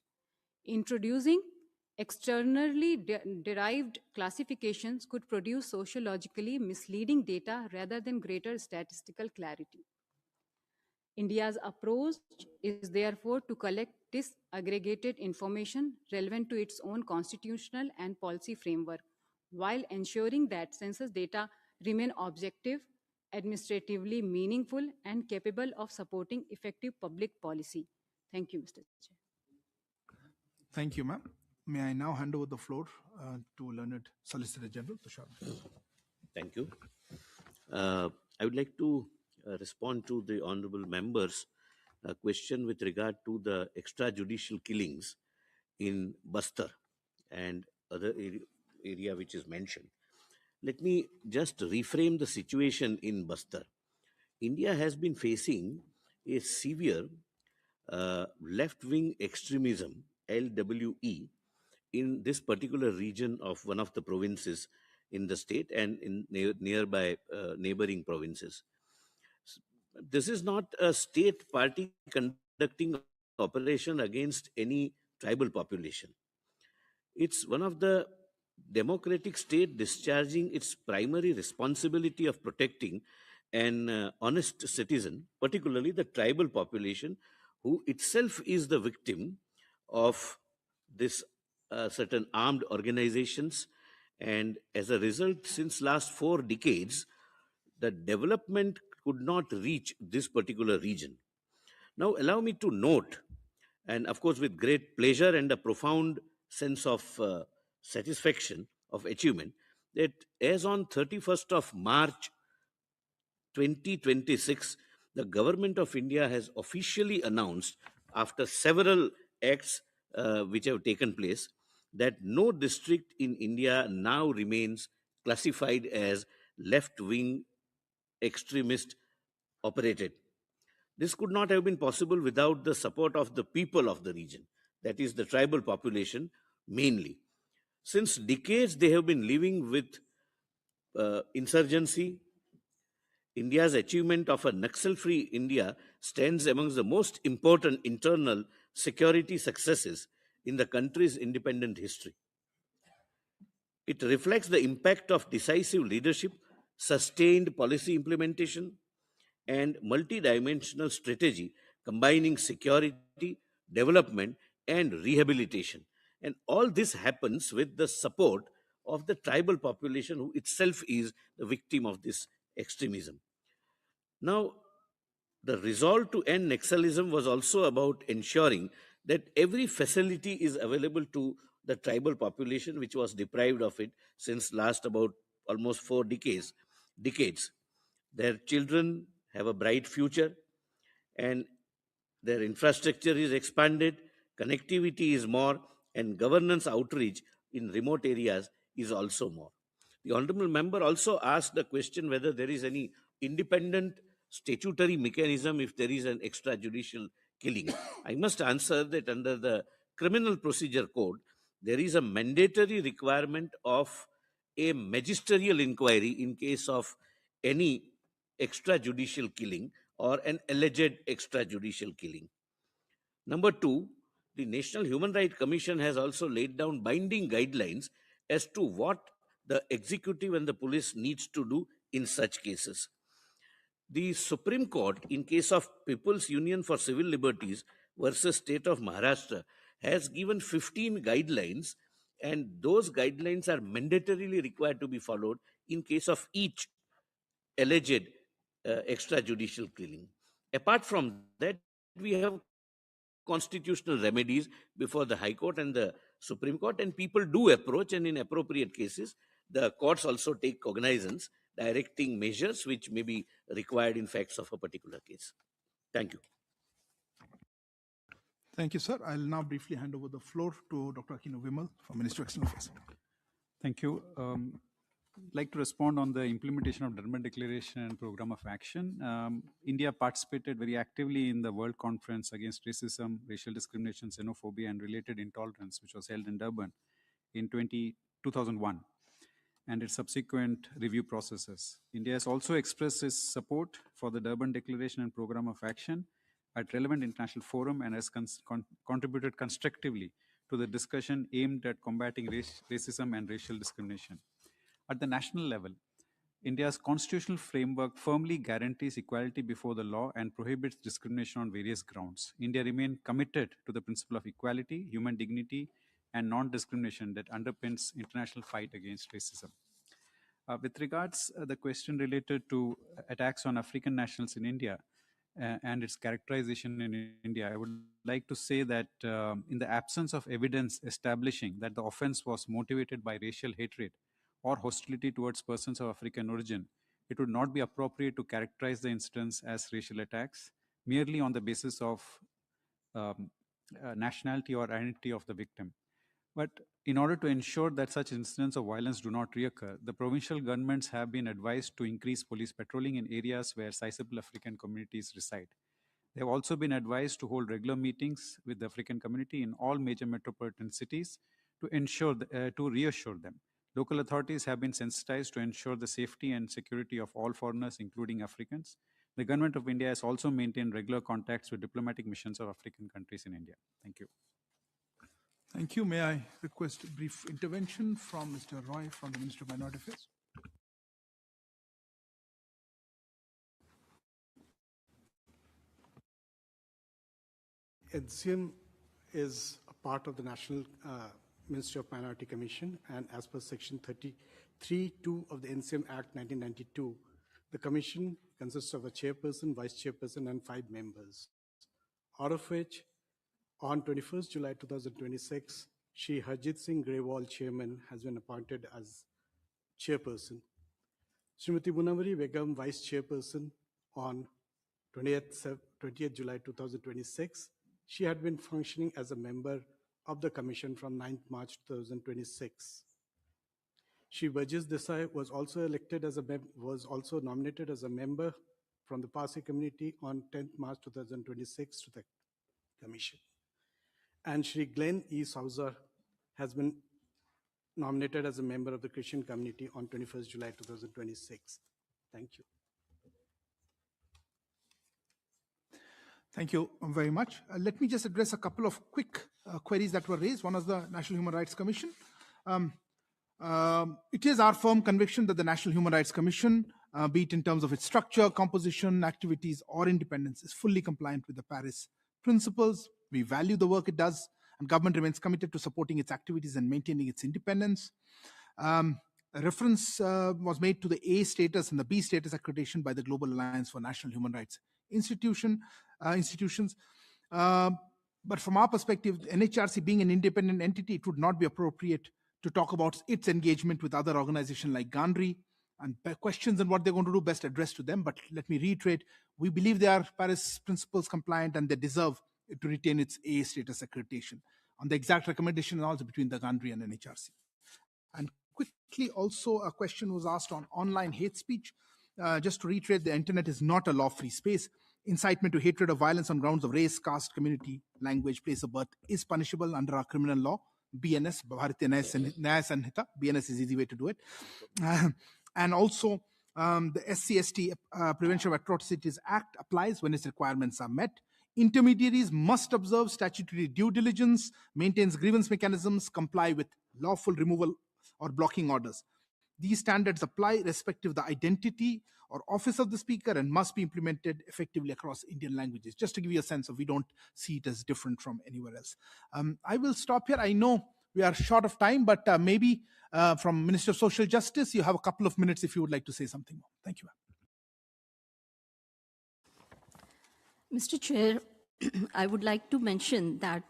Introducing externally derived classifications could produce sociologically misleading data rather than greater statistical clarity. India's approach is therefore to collect disaggregated information relevant to its own constitutional and policy framework, while ensuring that census data remain objective, administratively meaningful, and capable of supporting effective public policy. Thank you, Mr. Chair. Thank you, ma'am. May I now hand over the floor to Learned Solicitor General Tushar? Thank you. I would like to respond to the honorable members' question with regard to the extrajudicial killings in Bastar and other area which is mentioned. Let me just reframe the situation in Bastar. India has been facing a severe left-wing extremism, LWE, in this particular region of one of the provinces in the state and in nearby neighboring provinces. This is not a state party conducting operation against any tribal population. It's one of the democratic state discharging its primary responsibility of protecting an honest citizen, particularly the tribal population, who itself is the victim of this certain armed organizations. And as a result, since last 4 decades, the development could not reach this particular region. Now, allow me to note, and of course, with great pleasure and a profound sense of satisfaction of achievement, that as on 31st of March 2026, the government of India has officially announced, after several acts which have taken place, that no district in India now remains classified as left-wing extremist operated. This could not have been possible without the support of the people of the region, that is, the tribal population mainly. Since decades, they have been living with insurgency. India's achievement of a Naxal-free India stands amongst the most important internal security successes in the country's independent history. It reflects the impact of decisive leadership, sustained policy implementation, and multidimensional strategy combining security, development, and rehabilitation. And all this happens with the support of the tribal population, who itself is the victim of this extremism. Now, the resolve to end Naxalism was also about ensuring that every facility is available to the tribal population, which was deprived of it since last about almost 4 decades. Their children have a bright future, and their infrastructure is expanded, connectivity is more, and governance outreach in remote areas is also more. The honorable member also asked the question whether there is any independent statutory mechanism if there is an extrajudicial killing. I must answer that under the Criminal Procedure Code, there is a mandatory requirement of a magisterial inquiry in case of any extrajudicial killing or an alleged extrajudicial killing. Number 2, the National Human Rights Commission has also laid down binding guidelines as to what the executive and the police needs to do in such cases. The Supreme Court, in case of People's Union for Civil Liberties versus State of Maharashtra, has given 15 guidelines, and those guidelines are mandatorily required to be followed in case of each alleged extrajudicial killing. Apart from that, we have constitutional remedies before the High Court and the Supreme Court, and people do approach, and in appropriate cases, the courts also take cognizance, directing measures which may be required in facts of a particular case. Thank you. Thank you, sir. I'll now briefly hand over the floor to Dr. Akino Vimal from Ministry of External Affairs. Thank you. I'd like to respond on the implementation of Durban Declaration and Program of Action. India participated very actively in the World Conference Against Racism, Racial Discrimination, Xenophobia, and Related Intolerance, which was held in Durban in 2001, and its subsequent review processes. India has also expressed its support for the Durban Declaration and Program of Action at relevant international forum and has contributed constructively to the discussion aimed at combating racism and racial discrimination. At the national level, India's constitutional framework firmly guarantees equality before the law and prohibits discrimination on various grounds. India remains committed to the principle of equality, human dignity, and non-discrimination that underpins international fight against racism. With regards the question related to attacks on African nationals in India, and its characterization in India, I would like to say that in the absence of evidence establishing that the offense was motivated by racial hatred or hostility towards persons of African origin, it would not be appropriate to characterize the incidents as racial attacks merely on the basis of um, nationality or identity of the victim. But in order to ensure that such incidents of violence do not reoccur, the provincial governments have been advised to increase police patrolling in areas where sizable African communities reside. They have also been advised to hold regular meetings with the African community in all major metropolitan cities to to reassure them. Local authorities have been sensitized to ensure the safety and security of all foreigners, including Africans. The government of India has also maintained regular contacts with diplomatic missions of African countries in India. Thank you. Thank you. May I request a brief intervention from Mr. Roy from the Ministry of Minority Affairs? NCM is a part of the National Ministry of Minority Commission, and as per Section 33(2) of the NCM Act 1992, the Commission consists of a chairperson, vice chairperson, and 5 members, out of which on 21st July 2026, Shri Harjit Singh Grewal, Chairman, has been appointed as Chairperson. Srimati Munawari Begum, Vice Chairperson, on 20th July 2026. She had been functioning as a member of the Commission from 9th March 2026. Shri Burjis Desai was also nominated as a member from the Parsi community on 10th March 2026 to the Commission. And Shri Glenn E. Souza has been nominated as a member of the Christian community on 21st July 2026. Thank you. Thank you very much. Let me just address a couple of quick queries that were raised. One is the National Human Rights Commission. It is our firm conviction that the National Human Rights Commission, be it in terms of its structure, composition, activities, or independence, is fully compliant with the Paris principles. We value the work it does, and government remains committed to supporting its activities and maintaining its independence. A reference was made to the A status and the B status accreditation by the Global Alliance for National Human Rights institutions. But from our perspective, NHRC being an independent entity, it would not be appropriate to talk about its engagement with other organizations like GANRI, and questions on what they're going to do best addressed to them. But let me reiterate, we believe they are Paris principles compliant and they deserve to retain its A status accreditation. On the exact recommendation, also between the GANRI and NHRC. And quickly, also a question was asked on online hate speech. Just to reiterate, the internet is not a law-free space. Incitement to hatred or violence on grounds of race, caste, community, language, place of birth is punishable under our criminal law, BNS, Bharatiya Nyaya Sanhita. BNS is easy way to do it. And also, the SC/ST Prevention of Atrocities Act applies when its requirements are met. Intermediaries must observe statutory due diligence, maintains grievance mechanisms, comply with lawful removal or blocking orders. These standards apply irrespective of the identity or office of the speaker and must be implemented effectively across Indian languages. Just to give you a sense of, we don't see it as different from anywhere else. I will stop here. I know we are short of time, but maybe from Minister of Social Justice, you have a couple of minutes if you would like to say something more. Thank you. Mr. Chair, I would like to mention that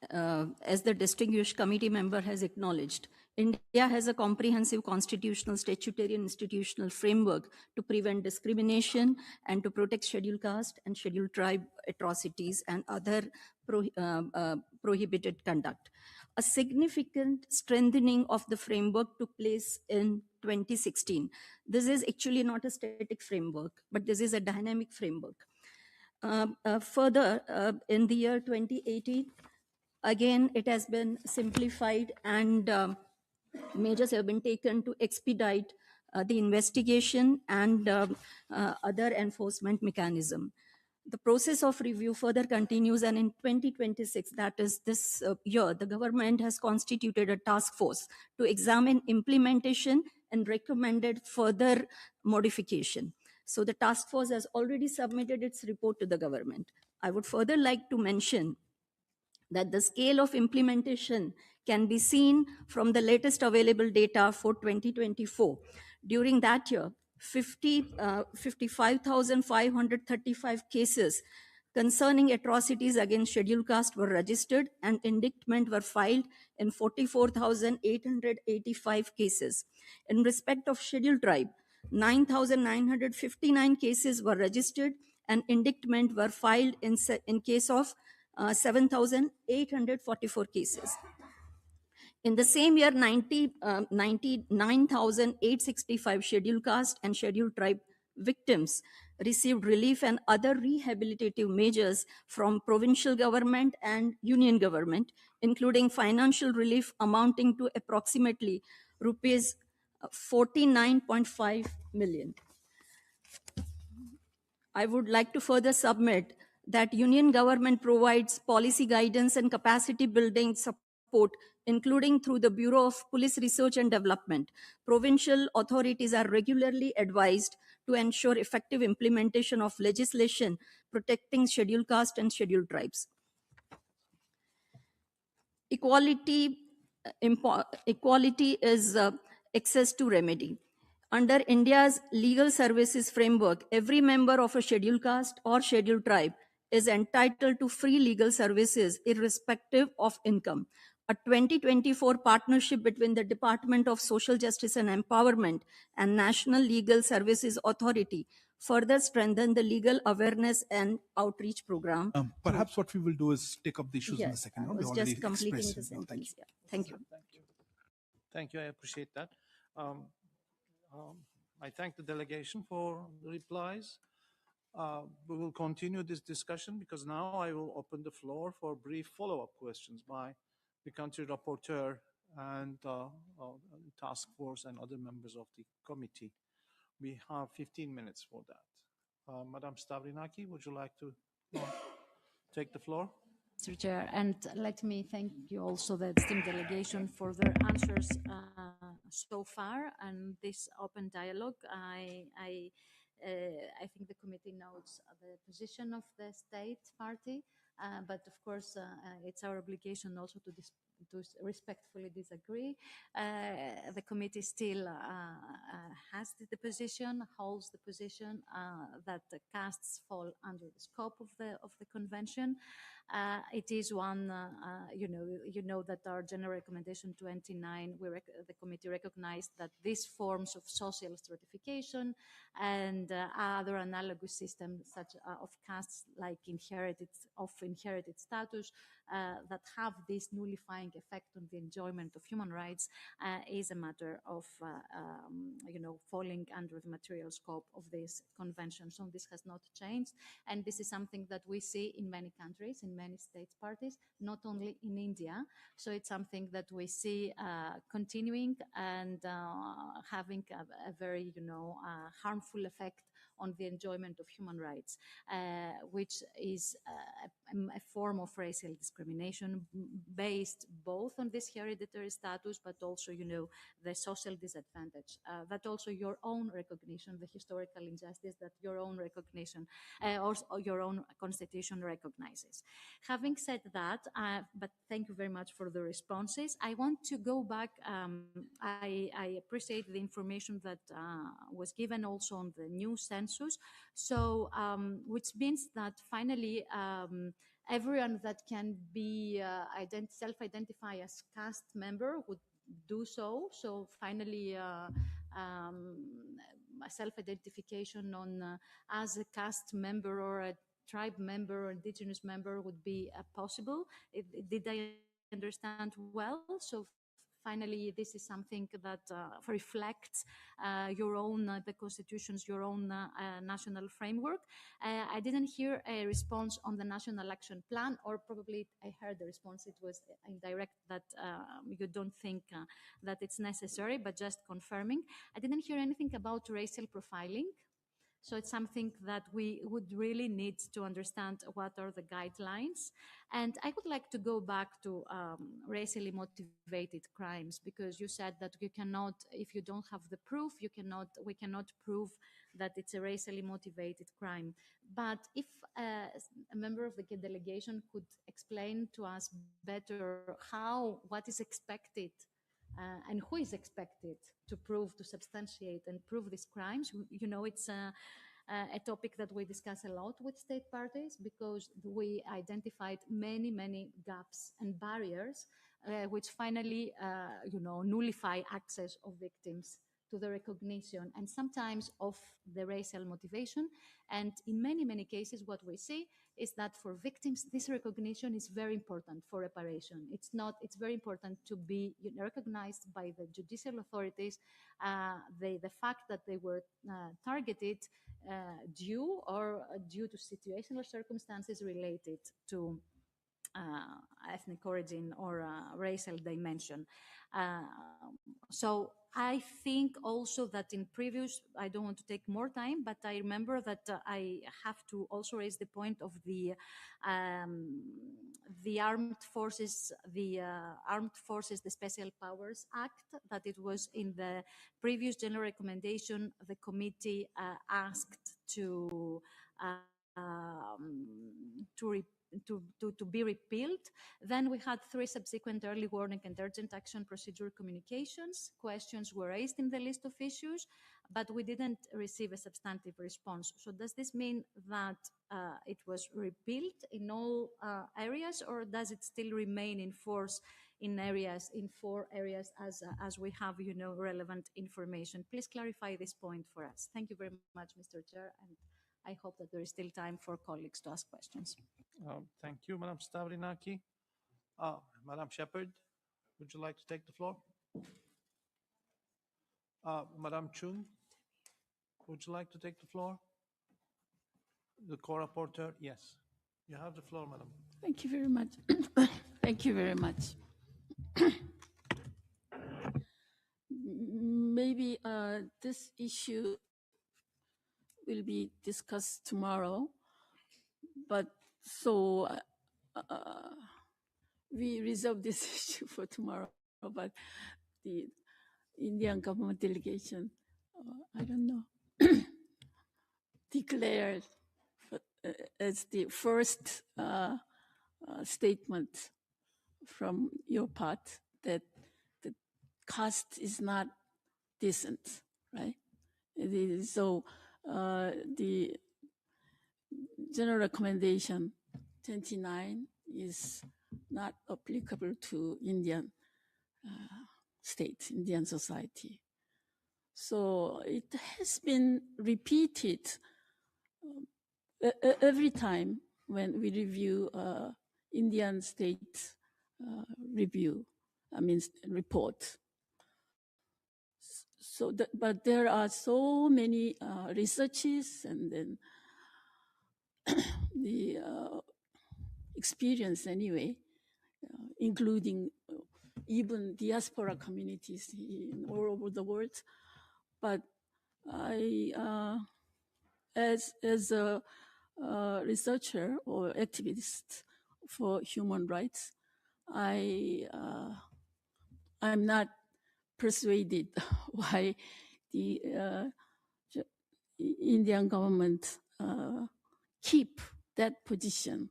as the distinguished committee member has acknowledged, India has a comprehensive constitutional, statutory, and institutional framework to prevent discrimination and to protect scheduled caste and scheduled tribe atrocities and other prohibited conduct. A significant strengthening of the framework took place in 2016. This is actually not a static framework, but this is a dynamic framework. Further, in the year 2018, again, it has been simplified and measures have been taken to expedite the investigation and other enforcement mechanism. The process of review further continues, and in 2026, that is this year, the government has constituted a task force to examine implementation and recommended further modification. So the task force has already submitted its report to the government. I would further like to mention that the scale of implementation can be seen from the latest available data for 2024. During that year, 55,535 cases concerning atrocities against scheduled caste were registered and indictment were filed in 44,885 cases. In respect of scheduled tribe, 9,959 cases were registered and indictment were filed in case of 7,844 cases. In the same year, 99,865 scheduled caste and scheduled tribe victims received relief and other rehabilitative measures from provincial government and union government, including financial relief amounting to approximately rupees 49.5 million. I would like to further submit that union government provides policy guidance and capacity building support, including through the Bureau of Police Research and Development. Provincial authorities are regularly advised to ensure effective implementation of legislation protecting scheduled caste and scheduled tribes. Equality is access to remedy. Under India's legal services framework, every member of a scheduled caste or scheduled tribe is entitled to free legal services irrespective of income. A 2024 partnership between the Department of Social Justice and Empowerment and National Legal Services Authority further strengthened the legal awareness and outreach program. Perhaps what we will do is take up the issues in the Yes, second I round. We was already just completing expressed the it. No, thank sentence. Yeah. Thank you. Thank you. I appreciate that. I thank the delegation for the replies. We will continue this discussion because now I will open the floor for brief follow-up questions by the country rapporteur and task force and other members of the committee. We have 15 minutes for that. Madam Stavrinaki, would you like to take the floor? Mr. Chair, and let me thank you also the esteemed delegation for their answers so far and this open dialogue. I think the committee notes the position of the state party, but of course it's our obligation also to respectfully disagree. The committee still has the position, holds the position that the castes fall under the scope of the convention. It is one, you know that our general recommendation 29, the committee recognized that these forms of social stratification and other analogous systems such of castes like inherited status that have this nullifying effect on the enjoyment of human rights is a matter of falling under the material scope of this convention. So this has not changed, and this is something that we see in many countries, in many states parties, not only in India. So it's something that we see continuing and having a very harmful effect on the enjoyment of human rights, which is a form of racial discrimination based both on this hereditary status, but also, the social disadvantage. That also your own recognition, the historical injustice that your own recognition or your own constitution recognizes. Having said that, but thank you very much for the responses. I want to go back. I appreciate the information that was given also on the new census. So, which means that finally, everyone that can be self-identify as caste member would do so. So finally, a self-identification on as a caste member or a tribe member or indigenous member would be possible. Did I understand well? So finally, this is something that reflects your own, the constitution's, your own national framework. I didn't hear a response on the national action plan, or probably I heard the response, it was indirect, that you don't think that it's necessary, but just confirming. I didn't hear anything about racial profiling. So it's something that we would really need to understand what are the guidelines. And I would like to go back to racially motivated crimes, because you said that you cannot, if you don't have the proof, we cannot prove that it's a racially motivated crime. But if a member of the delegation could explain to us better what is expected and who is expected to prove, to substantiate and prove these crimes. You know, it's a topic that we discuss a lot with state parties because we identified many gaps and barriers which finally, nullify access of victims to the recognition and sometimes of the racial motivation. And in many cases, what we see is that for victims, this recognition is very important for reparation. It's very important to be recognized by the judicial authorities, the fact that they were targeted due to situational circumstances related to ethnic origin or racial dimension. Uh, so I think also that in previous, I don't want to take more time, but I remember that I have to also raise the point of the armed forces, the Special Powers Act, that it was in the previous general recommendation, the committee asked to be repealed. Then we had 3 subsequent early warning and urgent action procedure communications. Questions were raised in the list of issues, but we didn't receive a substantive response. So does this mean that it was repealed in all areas, or does it still remain in force in 4 areas as we have, relevant information? Please clarify this point for us. Thank you very much, Mr. Chair, and I hope that there is still time for colleagues to ask questions. Thank you, Madam Stavrinaki. Madam Shepherd, would you like to take the floor? Madam Chung, would you like to take the floor? The co-rapporteur, yes. You have the floor, madam. Thank you very much. Thank you very much. Maybe this issue will be discussed tomorrow, but so we reserve this issue for tomorrow, but the Indian government delegation, I don't know, declared as the first statement from your part that the caste is not decent, right? So the general recommendation 29 is not applicable to Indian state, Indian society. So it has been repeated every time when we review Indian state report. So, but there are so many researches and then the experience anyway, including even diaspora communities all over the world. But I, as a researcher or activist for human rights, I'm not persuaded why the Indian government keep that position,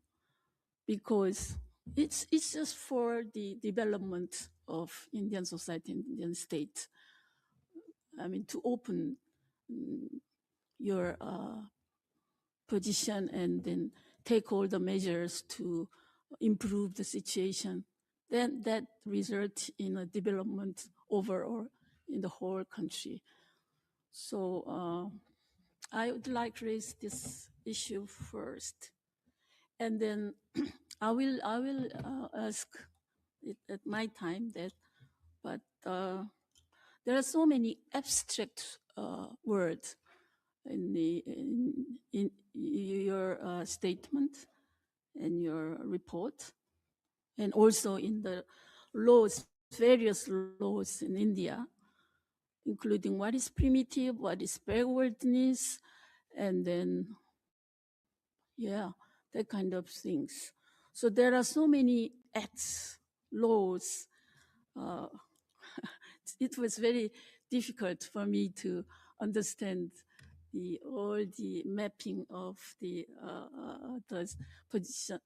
because it's just for the development of Indian society and Indian state. I mean, to open your position and then take all the measures to improve the situation, then that results in a development overall in the whole country. So I would like to raise this issue first, and then I will ask it at my time that, but there are so many abstract words in your statement and your report, and also in the laws, various laws in India, including what is primitive, what is backwardness, and then, yeah, that kind of things. So there are so many acts, laws. It was very difficult for me to understand all the mapping of the position,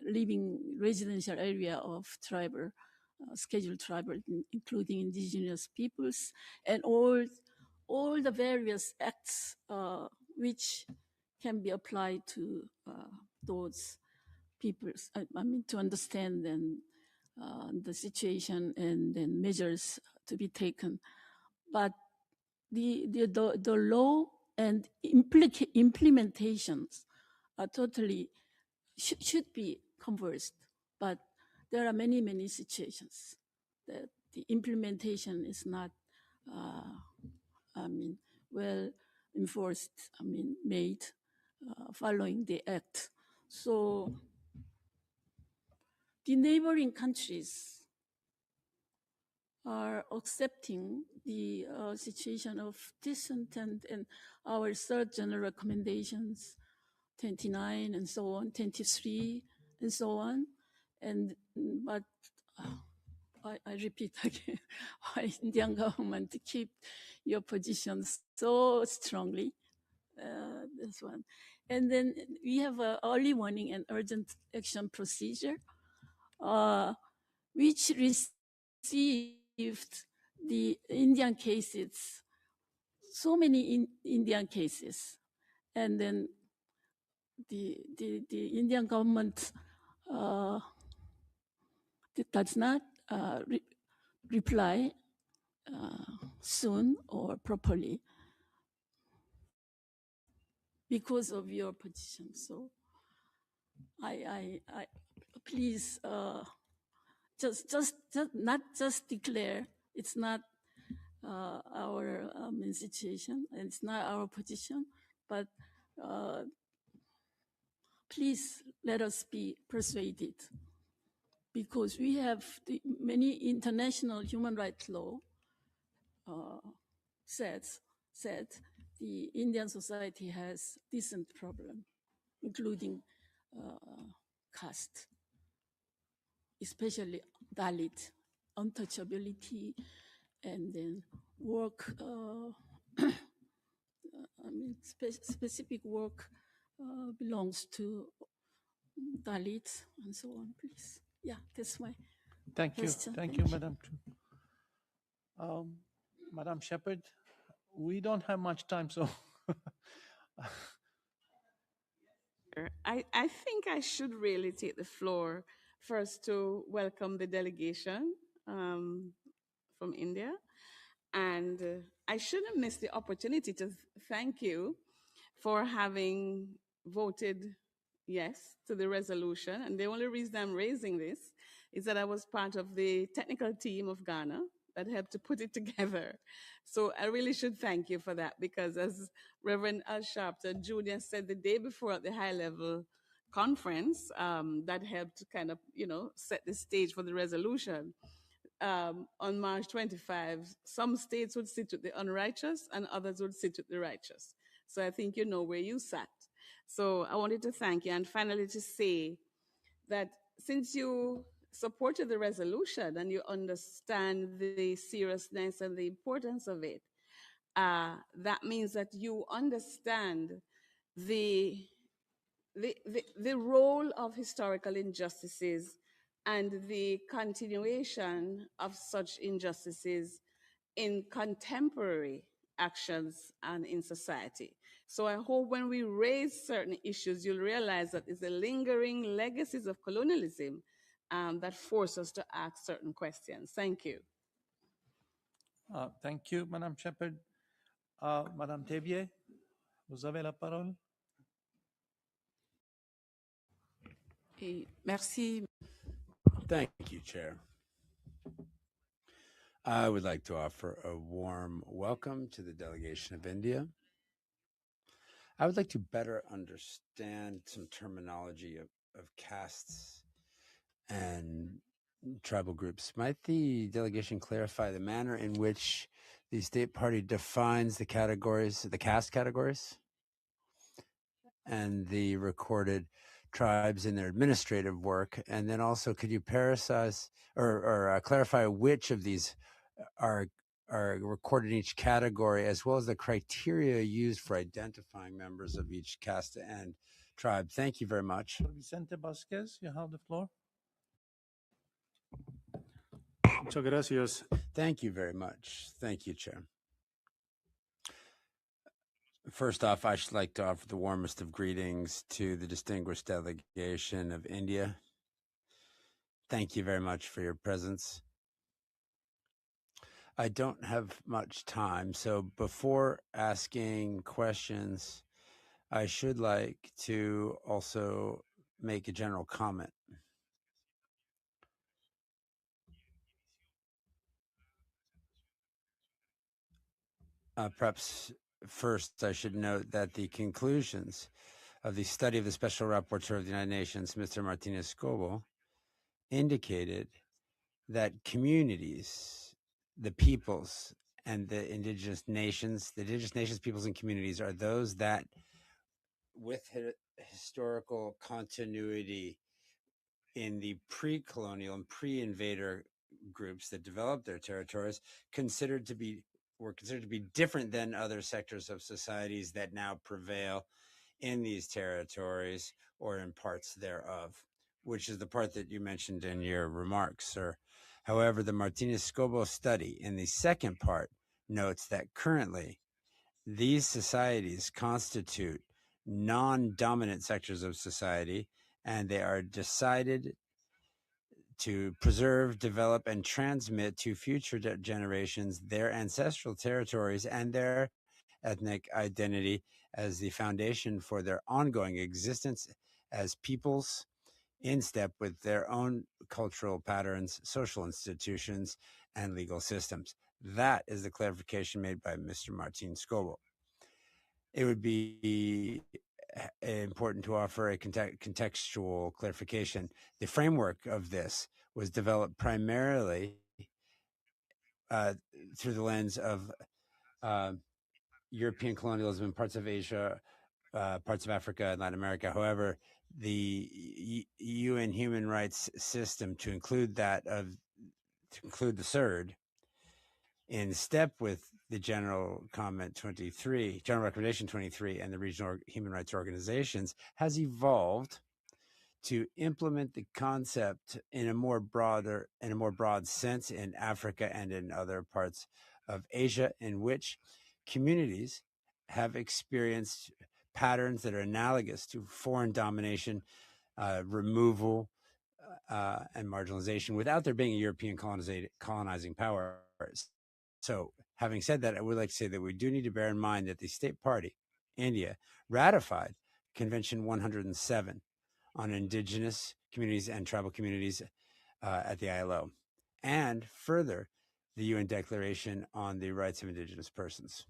living residential area of tribal scheduled tribal, including indigenous peoples, and all the various acts which can be applied to those peoples. I mean, to understand then the situation and then measures to be taken. But the law and implementations are totally should be conversed. But there are many situations that the implementation is not, I mean, well enforced. I mean, made following the act. So the neighboring countries are accepting the situation of discontent and our third general recommendations, 29 and so on, 23 and so on. And but I repeat again, why Indian government keep your position so strongly? This one. And then we have an early warning and urgent action procedure, which received the Indian cases, so many Indian cases. And then the Indian government does not reply soon or properly because of your position. So I please just not just declare it's not our situation, and it's not our position, but please let us be persuaded, because we have many international human rights law said the Indian society has decent problem, including caste, especially Dalit, untouchability, and then work, I mean, specific work belongs to Dalit and so on, please. Yeah, that's my Thank you. question. Thank you, Madam. Madam Shepherd, we don't have much time, so I think I should really take the floor first to welcome the delegation from India. And I shouldn't miss the opportunity to thank you for having voted yes to the resolution. And the only reason I'm raising this is that I was part of the technical team of Ghana that helped to put it together. So I really should thank you for that, because as Reverend Al Sharpton Jr. said the day before at the high level conference, that helped to kind of, set the stage for the resolution. On March 25, some states would sit with the unrighteous and others would sit with the righteous. So I think you know where you sat. So I wanted to thank you, and finally to say that since you supported the resolution and you understand the seriousness and the importance of it, that means that you understand the role of historical injustices and the continuation of such injustices in contemporary actions and in society. So I hope when we raise certain issues, you'll realize that it's the lingering legacies of colonialism that force us to ask certain questions. Thank you. thank you, Madam Shepherd. Madame Thévier, vous avez la parole. Merci. Thank you, Chair. I would like to offer a warm welcome to the delegation of India. I would like to better understand some terminology of castes and tribal groups. Might the delegation clarify the manner in which the state party defines the categories, the caste categories, and the recorded tribes in their administrative work? And then also, could you parasize or clarify which of these are recorded in each category, as well as the criteria used for identifying members of each caste and tribe? Thank you very much. Vicente Vasquez, you have the floor. Muchas gracias. Thank you very much. Thank you, Chair. First off, I should like to offer the warmest of greetings to the distinguished delegation of India. Thank you very much for your presence. I don't have much time, so before asking questions, I should like to also make a general comment. Perhaps first I should note that the conclusions of the study of the Special Rapporteur of the United Nations, Mr. Martinez-Scobo, indicated that communities, the peoples, and the indigenous nations, peoples, and communities are those that, with historical continuity in the pre-colonial and pre-invader groups that developed their territories, were considered to be different than other sectors of societies that now prevail in these territories or in parts thereof, which is the part that you mentioned in your remarks, sir. However, the Martinez-Scobo study in the second part notes that currently these societies constitute non-dominant sectors of society, and they are decided to preserve, develop, and transmit to future generations their ancestral territories and their ethnic identity as the foundation for their ongoing existence as peoples in step with their own cultural patterns, social institutions, and legal systems. That is the clarification made by Mr. Martin-Scobo. It would be important to offer a contextual clarification. The framework of this was developed primarily through the lens of European colonialism in parts of Asia, parts of Africa, and Latin America. However, the UN human rights system, to include the CERD, in step with the General Recommendation 23, and the regional human rights organizations, has evolved to implement the concept in a more broad sense in Africa and in other parts of Asia, in which communities have experienced patterns that are analogous to foreign domination, removal, and marginalization without there being a European colonizing power. So, having said that, I would like to say that we do need to bear in mind that the state party, India, ratified Convention 107 on indigenous communities and tribal communities at the ILO, and further, the UN Declaration on the Rights of Indigenous Persons.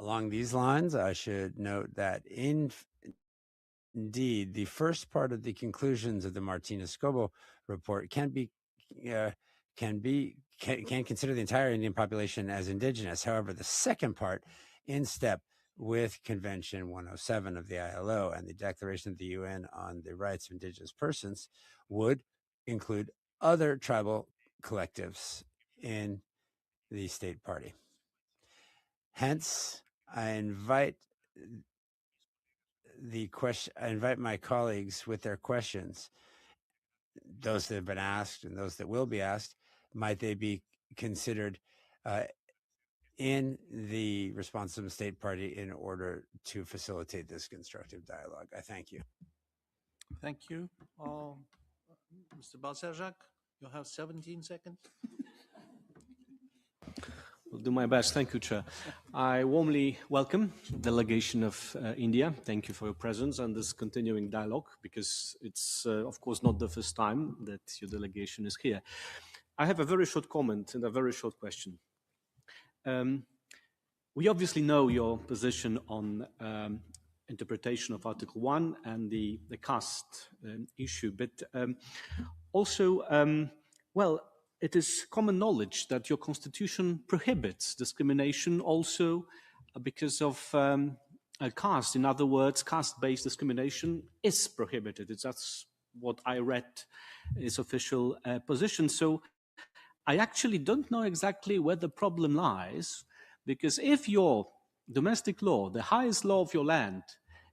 Along these lines, I should note that indeed, the first part of the conclusions of the Martinez-Scobo report can consider the entire Indian population as indigenous. However, the second part, in step with Convention 107 of the ILO and the Declaration of the UN on the Rights of Indigenous Persons, would include other tribal collectives in the state party. Hence, I invite my colleagues with their questions, those that have been asked and those that will be asked, might they be considered in the response of the state party in order to facilitate this constructive dialogue. I thank you. Thank you. Mr. Balsarjak, you have 17 seconds. I'll do my best. Thank you, Chair. I warmly welcome the delegation of India. Thank you for your presence and this continuing dialogue, because it's, of course, not the first time that your delegation is here. I have a very short comment and a very short question. We obviously know your position on interpretation of Article 1 and the caste issue, but also, well, it is common knowledge that your constitution prohibits discrimination also because of caste. In other words, caste-based discrimination is prohibited. That's what I read is official position. So I actually don't know exactly where the problem lies, because if your domestic law, the highest law of your land,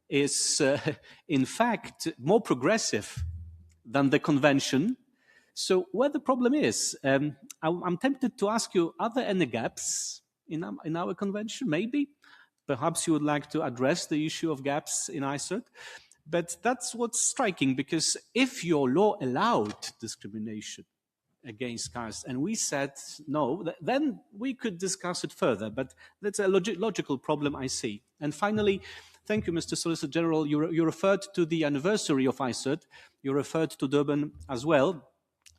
is in fact more progressive than the convention, So where the problem is, I'm tempted to ask you, are there any gaps in our convention? Maybe. Perhaps you would like to address the issue of gaps in ICERD. But that's what's striking, because if your law allowed discrimination against castes, and we said no, then we could discuss it further. But that's a logical problem I see. And finally, thank you, Mr. Solicitor General. You referred to the anniversary of ICERD. You referred to Durban as well.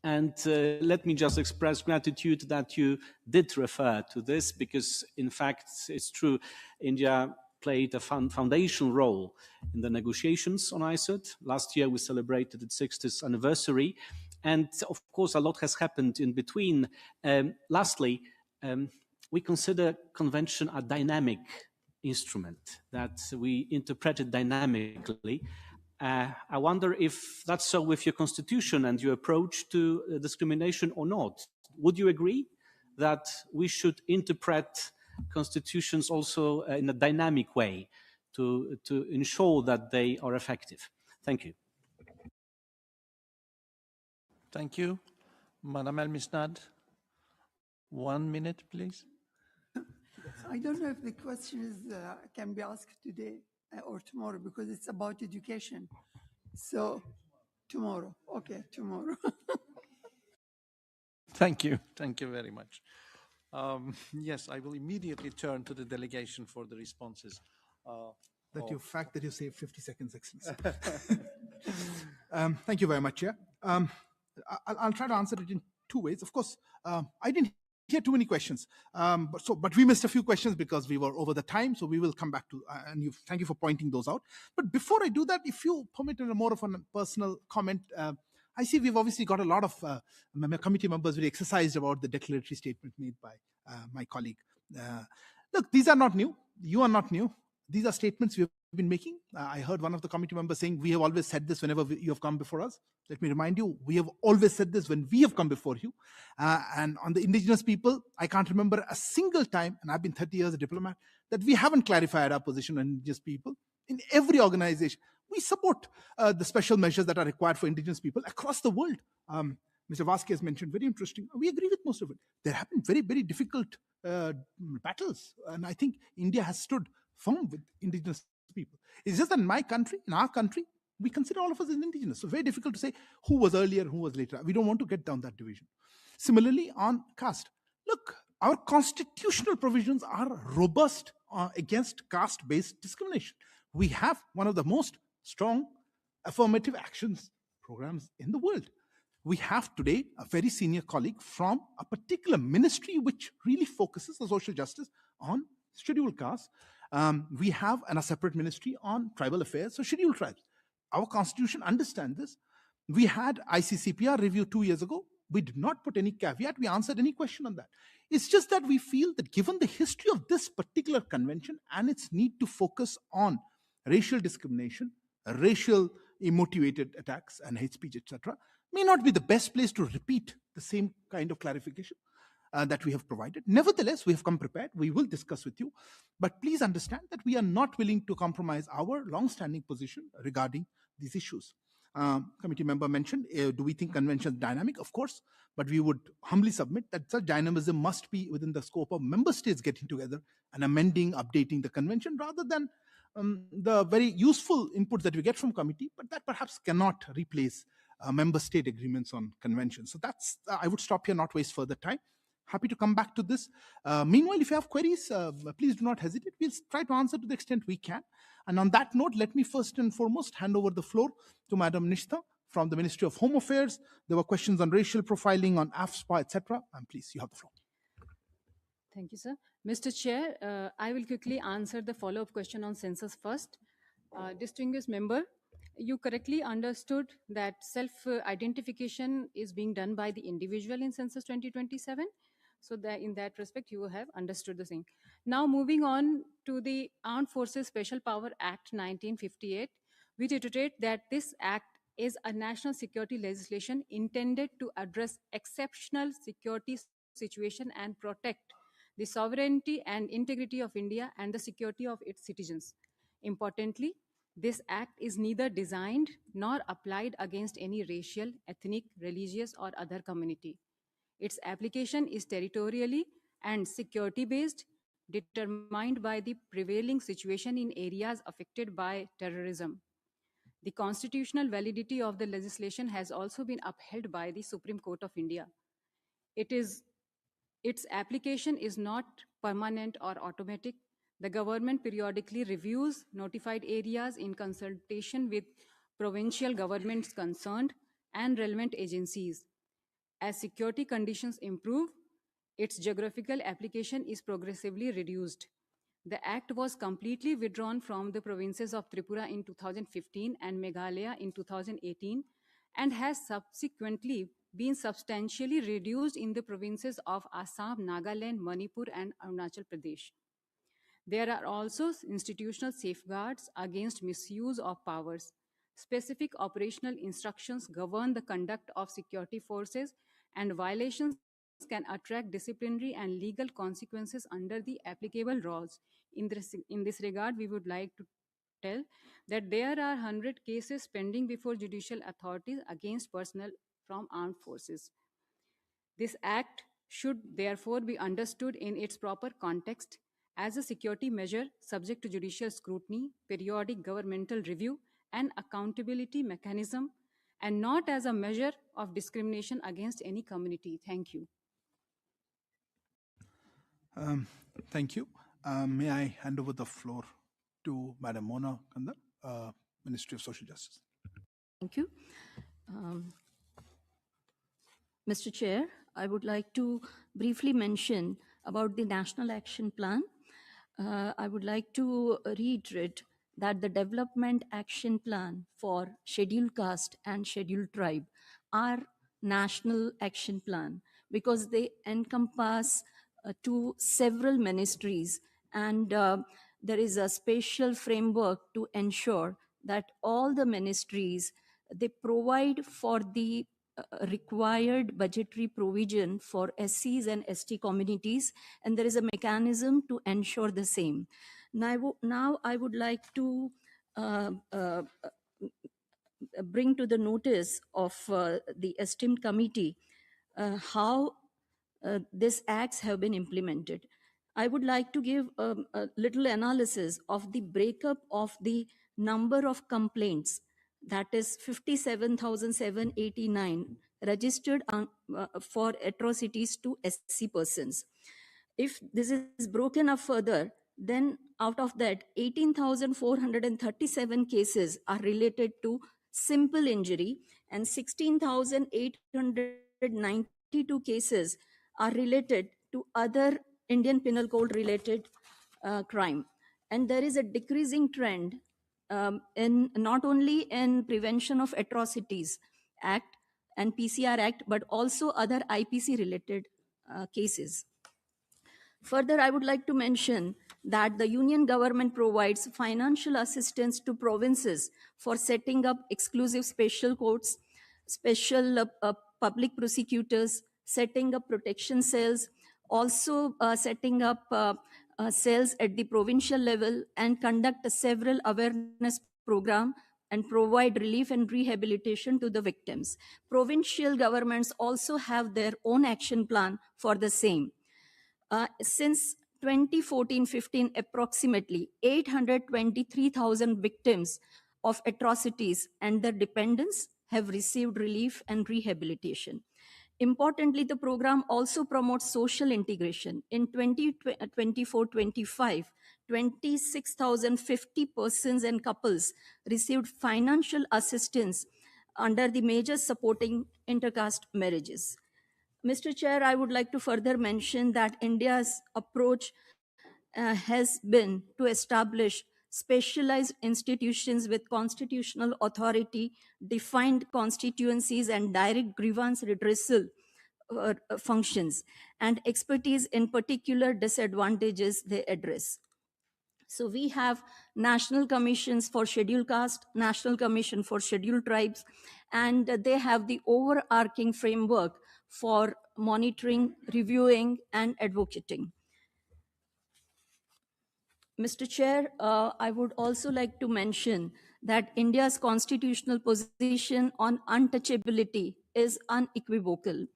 And let me just express gratitude that you did refer to this, because in fact, it's true, India played a foundational role in the negotiations on ICERD. Last year, we celebrated its 60th anniversary. And of course, a lot has happened in between. Lastly, we consider convention a dynamic instrument, that we interpret it dynamically. I wonder if that's so with your constitution and your approach to discrimination or not. Would you agree that we should interpret constitutions also in a dynamic way to ensure that they are effective? Thank you. Thank you. Madam El-Misnad, 1 minute, please. I don't know if the question is can be asked today or tomorrow, because it's about education. So tomorrow, okay, tomorrow. Thank you. Thank you very much. Yes, I will immediately turn to the delegation for the responses. Fact that you saved 50 seconds, Excellency. Thank you very much, Chair. I'll try to answer it in 2 ways. Of course, I didn't hear too many questions, but we missed a few questions because we were over the time, so we will come back to, thank you for pointing those out. But before I do that, if you permit more of a personal comment, I see we've obviously got a lot of committee members very exercised about the declaratory statement made by my colleague. Look, these are not new. You are not new. These are statements we have been making. I heard one of the committee members saying, we have always said this whenever you have come before us. Let me remind you, we have always said this when we have come before you. And on the indigenous people, I can't remember a single time, and I've been 30 years a diplomat, that we haven't clarified our position on indigenous people. In every organization, we support the special measures that are required for indigenous people across the world. Mr. Vasquez mentioned, very interesting. We agree with most of it. There have been very, very difficult battles. And I think India has stood firm with indigenous people. It's just that in my country, in our country, we consider all of us as indigenous. So very difficult to say who was earlier, who was later. We don't want to get down that division. Similarly, on caste. Look, our constitutional provisions are robust against caste-based discrimination. We have one of the most strong affirmative actions programs in the world. We have today a very senior colleague from a particular ministry which really focuses on social justice on scheduled castes. We have a separate ministry on tribal affairs, so scheduled tribes. Our constitution understands this. We had ICCPR review 2 years ago. We did not put any caveat. We answered any question on that. It's just that we feel that given the history of this particular convention and its need to focus on racial discrimination, racial motivated attacks and hate speech, etc., may not be the best place to repeat the same kind of clarification that we have provided. Nevertheless, we have come prepared. We will discuss with you. But please understand that we are not willing to compromise our long-standing position regarding these issues. Committee member mentioned, do we think convention is dynamic? Of course, but we would humbly submit that such dynamism must be within the scope of member states getting together and amending, updating the convention, rather than the very useful inputs that we get from committee, but that perhaps cannot replace member state agreements on conventions. So that's, I would stop here, not waste further time. Happy to come back to this. Meanwhile, if you have queries, please do not hesitate. We'll try to answer to the extent we can. And on that note, let me first and foremost hand over the floor to Madam Nishtha from the Ministry of Home Affairs. There were questions on racial profiling, on AFSPA, etc. And please, you have the floor. Thank you, sir. Mr. Chair, I will quickly answer the follow-up question on census first. Distinguished member, you correctly understood that self-identification is being done by the individual in census 2027. So that in that respect, you have understood the same. Now moving on to the Armed Forces Special Power Act 1958, we reiterate that this act is a national security legislation intended to address exceptional security situation and protect the sovereignty and integrity of India and the security of its citizens. Importantly, This act is neither designed nor applied against any racial, ethnic, religious, or other community. Its application is territorially and security based, determined by the prevailing situation in areas affected by terrorism. The constitutional validity of the legislation has also been upheld by the Supreme Court of India. Its application is not permanent or automatic. The government periodically reviews notified areas in consultation with provincial governments concerned and relevant agencies. As security conditions improve, its geographical application is progressively reduced. The act was completely withdrawn from the provinces of Tripura in 2015 and Meghalaya in 2018 and has subsequently been substantially reduced in the provinces of Assam, Nagaland, Manipur, and Arunachal Pradesh. There are also institutional safeguards against misuse of powers. Specific operational instructions govern the conduct of security forces, and violations can attract disciplinary and legal consequences under the applicable laws. In this regard, we would like to tell that there are 100 cases pending before judicial authorities against personnel from armed forces. This act should therefore be understood in its proper context as a security measure subject to judicial scrutiny, periodic governmental review, and accountability mechanism, and not as a measure of discrimination against any community. Thank you. Thank you. May I hand over the floor to Madam Mona Kanda, Ministry of Social Justice. Thank you. Mr. Chair, I would like to briefly mention about the National Action Plan. I would like to reiterate that the Development Action Plan for Scheduled Caste and Scheduled Tribe are National Action Plan because they encompass to several ministries, and there is a special framework to ensure that all the ministries, they provide for the required budgetary provision for SCs and ST communities, and there is a mechanism to ensure the same. Now I would like to bring to the notice of the esteemed committee how these acts have been implemented. I would like to give a little analysis of the breakup of the number of complaints, that is 57,789 registered for atrocities to SC persons. If this is broken up further, then out of that, 18,437 cases are related to simple injury and 16,892 cases are related to other Indian Penal Code related crime. And there is a decreasing trend in not only in Prevention of Atrocities Act and PCR Act, but also other IPC related cases. Further, I would like to mention that the union government provides financial assistance to provinces for setting up exclusive special courts, special public prosecutors, setting up protection cells, also setting up cells at the provincial level, and conduct several awareness programs and provide relief and rehabilitation to the victims. Provincial governments also have their own action plan for the same. Since 2014-15, approximately 823,000 victims of atrocities and their dependents have received relief and rehabilitation. Importantly, the program also promotes social integration. In 2024-25, 26,050 persons and couples received financial assistance under the measures supporting intercaste marriages. Mr. Chair, I would like to further mention that India's approach has been to establish specialized institutions with constitutional authority, defined constituencies, and direct grievance redressal functions, and expertise in particular disadvantages they address. So we have national commissions for scheduled caste, national commission for scheduled tribes, and they have the overarching framework for monitoring, reviewing, and advocating. Mr. Chair, I would also like to mention that India's constitutional position on untouchability is unequivocal.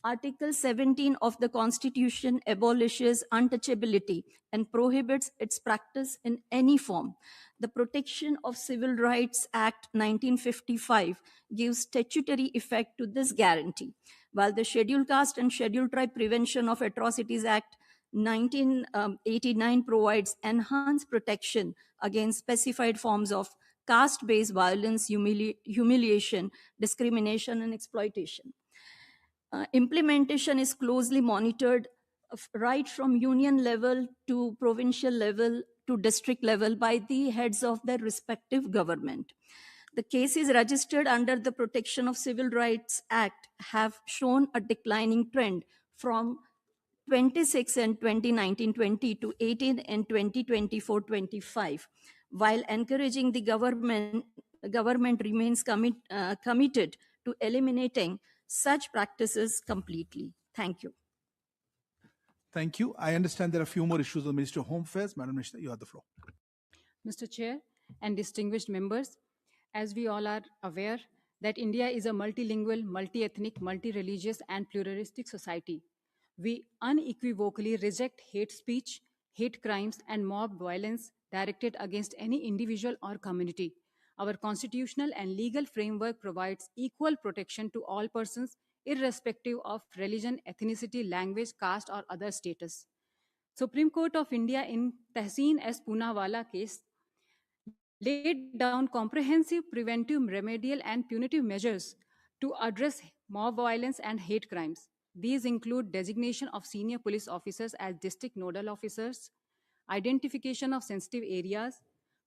Article 17 of the Constitution abolishes untouchability and prohibits its practice in any form. The Protection of Civil Rights Act 1955 gives statutory effect to this guarantee, while the Scheduled Caste and Scheduled Tribe Prevention of Atrocities Act 1989 provides enhanced protection against specified forms of caste-based violence, humiliation, discrimination, and exploitation. Implementation is closely monitored right from union level to provincial level to district level by the heads of their respective government. The cases registered under the Protection of Civil Rights Act have shown a declining trend from 26 in 2019-20 to 18 in 2024-25, while encouraging the government remains committed to eliminating such practices completely. Thank you. Thank you. I understand there are a few more issues on the Ministry of Home Affairs. Madam Minister, you have the floor. Mr. Chair and distinguished members, as we all are aware that India is a multilingual, multi-ethnic, multi-religious and pluralistic society. We unequivocally reject hate speech, hate crimes and mob violence directed against any individual or community. Our constitutional and legal framework provides equal protection to all persons irrespective of religion, ethnicity, language, caste or other status. Supreme Court of India in Tehseen S. Poonawalla case laid down comprehensive preventive, remedial, and punitive measures to address mob violence and hate crimes. These include designation of senior police officers as district nodal officers, identification of sensitive areas,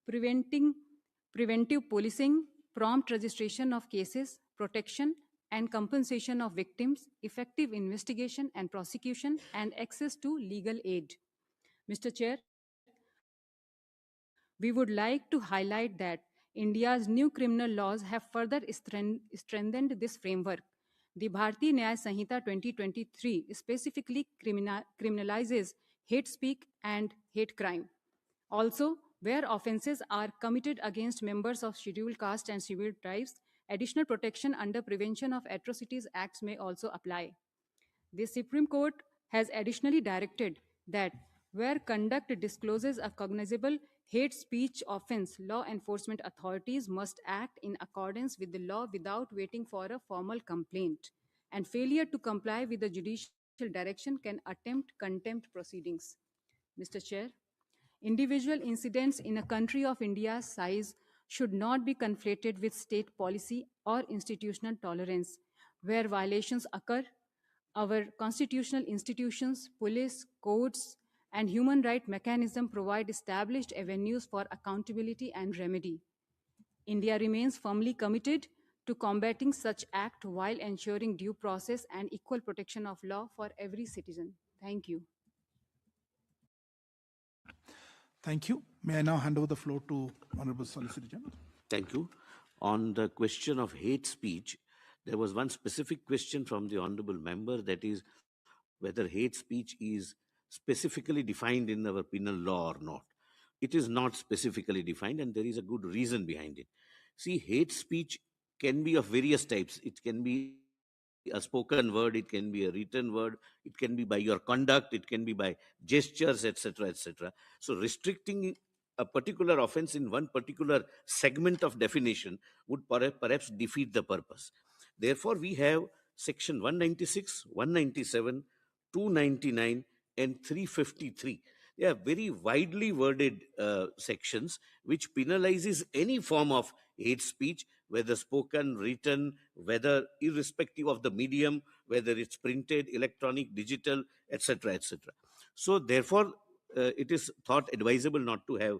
preventive policing, prompt registration of cases, protection and compensation of victims, effective investigation and prosecution, and access to legal aid. Mr. Chair, we would like to highlight that India's new criminal laws have further strengthened this framework. The Bharatiya Nyaya Sanhita 2023 specifically criminalizes hate speech and hate crime. Also, where offenses are committed against members of scheduled caste and scheduled tribes, additional protection under Prevention of Atrocities Acts may also apply. The Supreme Court has additionally directed that where conduct discloses a cognizable hate speech offense, law enforcement authorities must act in accordance with the law without waiting for a formal complaint, and failure to comply with the judicial direction can attempt contempt proceedings. Mr. Chair, individual incidents in a country of India's size should not be conflated with state policy or institutional tolerance. Where violations occur, our constitutional institutions, police, courts, and human rights mechanism provide established avenues for accountability and remedy. India remains firmly committed to combating such acts while ensuring due process and equal protection of law for every citizen. Thank you. Thank you. May I now hand over the floor to Honorable Solicitor General? Thank you. On the question of hate speech, there was one specific question from the honorable member, that is whether hate speech is specifically defined in our penal law or not. It is not specifically defined, and there is a good reason behind it. See, hate speech can be of various types. It can be a spoken word, it can be a written word, it can be by your conduct, it can be by gestures, etc., etc. So restricting a particular offense in one particular segment of definition would perhaps defeat the purpose. Therefore, we have section 196, 197, 299, and 353. They are very widely worded sections which penalizes any form of hate speech, whether spoken, written, whether irrespective of the medium, whether it's printed, electronic, digital, etc., etc. So therefore, it is thought advisable not to have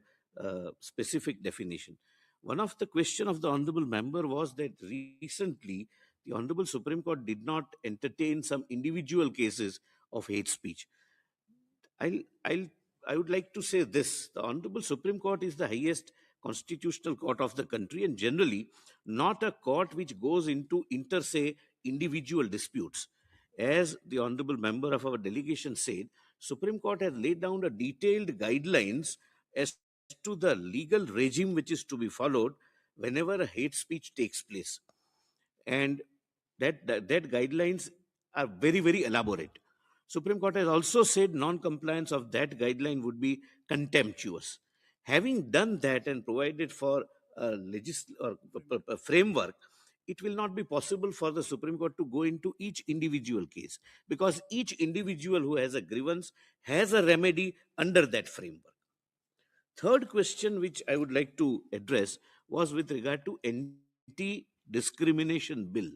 specific definition. One of the question of the honorable member was that recently the Honorable Supreme Court did not entertain some individual cases of hate speech. I would like to say this: the Honorable Supreme Court is the highest constitutional court of the country, and generally not a court which goes into inter-se individual disputes. As the honorable member of our delegation said, Supreme Court has laid down a detailed guidelines as to the legal regime which is to be followed whenever a hate speech takes place. And that guidelines are very, very elaborate. Supreme Court has also said non-compliance of that guideline would be contemptuous. Having done that and provided for a framework, it will not be possible for the Supreme Court to go into each individual case, because each individual who has a grievance has a remedy under that framework. Third question which I would like to address was with regard to anti-discrimination bill.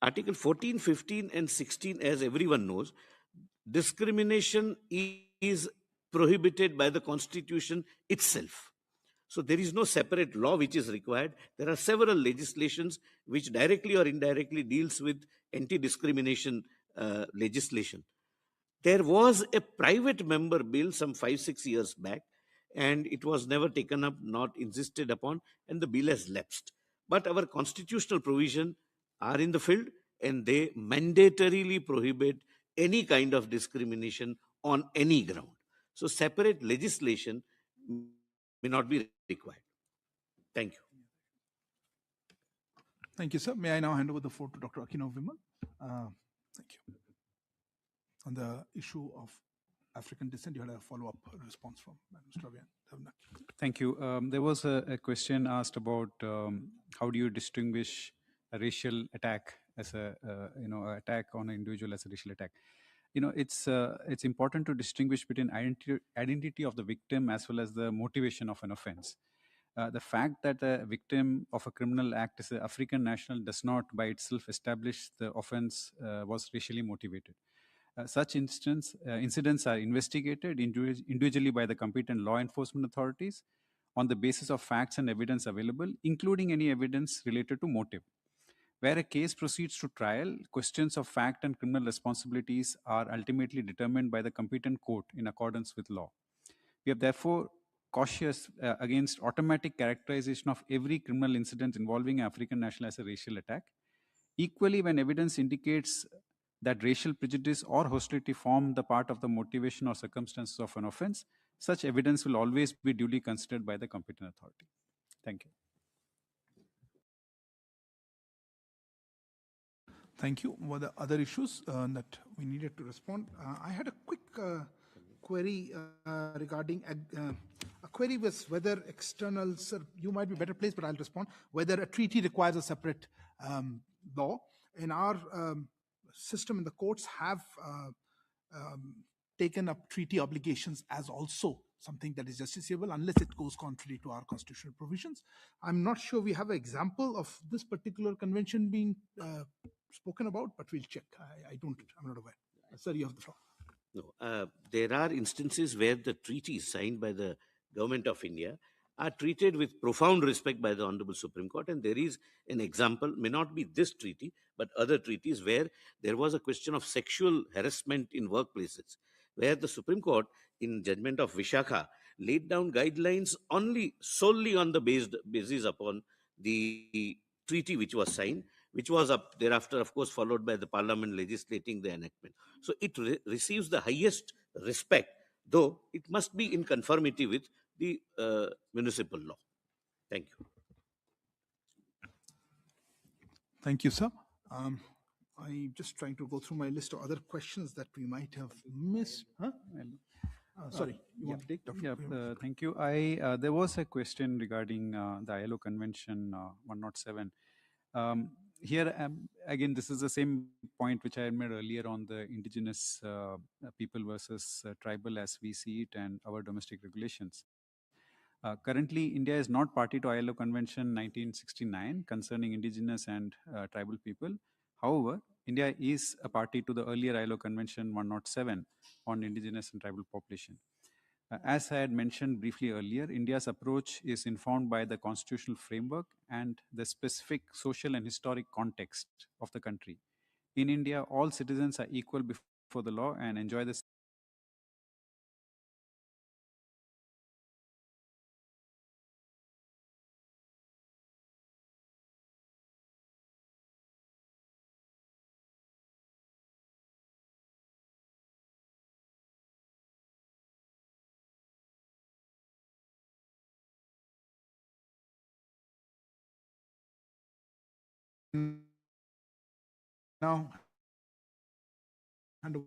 Article 14, 15, and 16, as everyone knows, discrimination is prohibited by the Constitution itself. So there is no separate law which is required. There are several legislations which directly or indirectly deals with anti-discrimination legislation. There was a private member bill some 5-6 years back, and it was never taken up, not insisted upon, and the bill has lapsed. But our constitutional provision are in the field, and they mandatorily prohibit any kind of discrimination on any ground. So separate legislation may not be required. Thank you. Thank you, sir. May I now hand over the floor to Dr. Akino Vimal? Thank you. On the issue of African descent, you had a follow-up response from Mr. Ravian. Thank you. There was a question asked about how do you distinguish a racial attack as a attack on an individual as a racial attack. It's important to distinguish between identity of the victim as well as the motivation of an offense. The fact that a victim of a criminal act is an African national does not by itself establish the offense was racially motivated. Such incidents are investigated individually by the competent law enforcement authorities on the basis of facts and evidence available, including any evidence related to motive. Where a case proceeds to trial, questions of fact and criminal responsibilities are ultimately determined by the competent court in accordance with law. We are therefore cautious against automatic characterization of every criminal incident involving an African national as a racial attack. Equally, when evidence indicates that racial prejudice or hostility form the part of the motivation or circumstances of an offense, such evidence will always be duly considered by the competent authority. Thank you. Thank you. Were there other issues that we needed to respond? I had a quick query regarding a query was whether external, sir, you might be better placed, but I'll respond, whether a treaty requires a separate law. In our system, in the courts have taken up treaty obligations as also something that is justiciable unless it goes contrary to our constitutional provisions. I'm not sure we have an example of this particular convention being spoken about, but we'll check. I'm not aware. Sir, you have the floor. No, there are instances where the treaties signed by the government of India are treated with profound respect by the Honorable Supreme Court. And there is an example, may not be this treaty, but other treaties where there was a question of sexual harassment in workplaces, where the Supreme Court, in judgment of Vishakha, laid down guidelines solely on the basis upon the treaty which was signed, which was up thereafter, of course, followed by the Parliament legislating the enactment. So it receives the highest respect, though it must be in conformity with the municipal law. Thank you. Thank you, sir. I'm just trying to go through my list of other questions that we might have missed. Huh? Sorry, you want to take? Dr. Thank you. There was a question regarding the ILO Convention 107. Here, again, this is the same point which I made earlier on the indigenous people versus tribal as we see it and our domestic regulations. Currently, India is not party to ILO Convention 1969 concerning indigenous and tribal people. However, India is a party to the earlier ILO Convention 107 on indigenous and tribal population. As I had mentioned briefly earlier, India's approach is informed by the constitutional framework and the specific social and historic context of the country. In India, all citizens are equal before the law and enjoy the now hand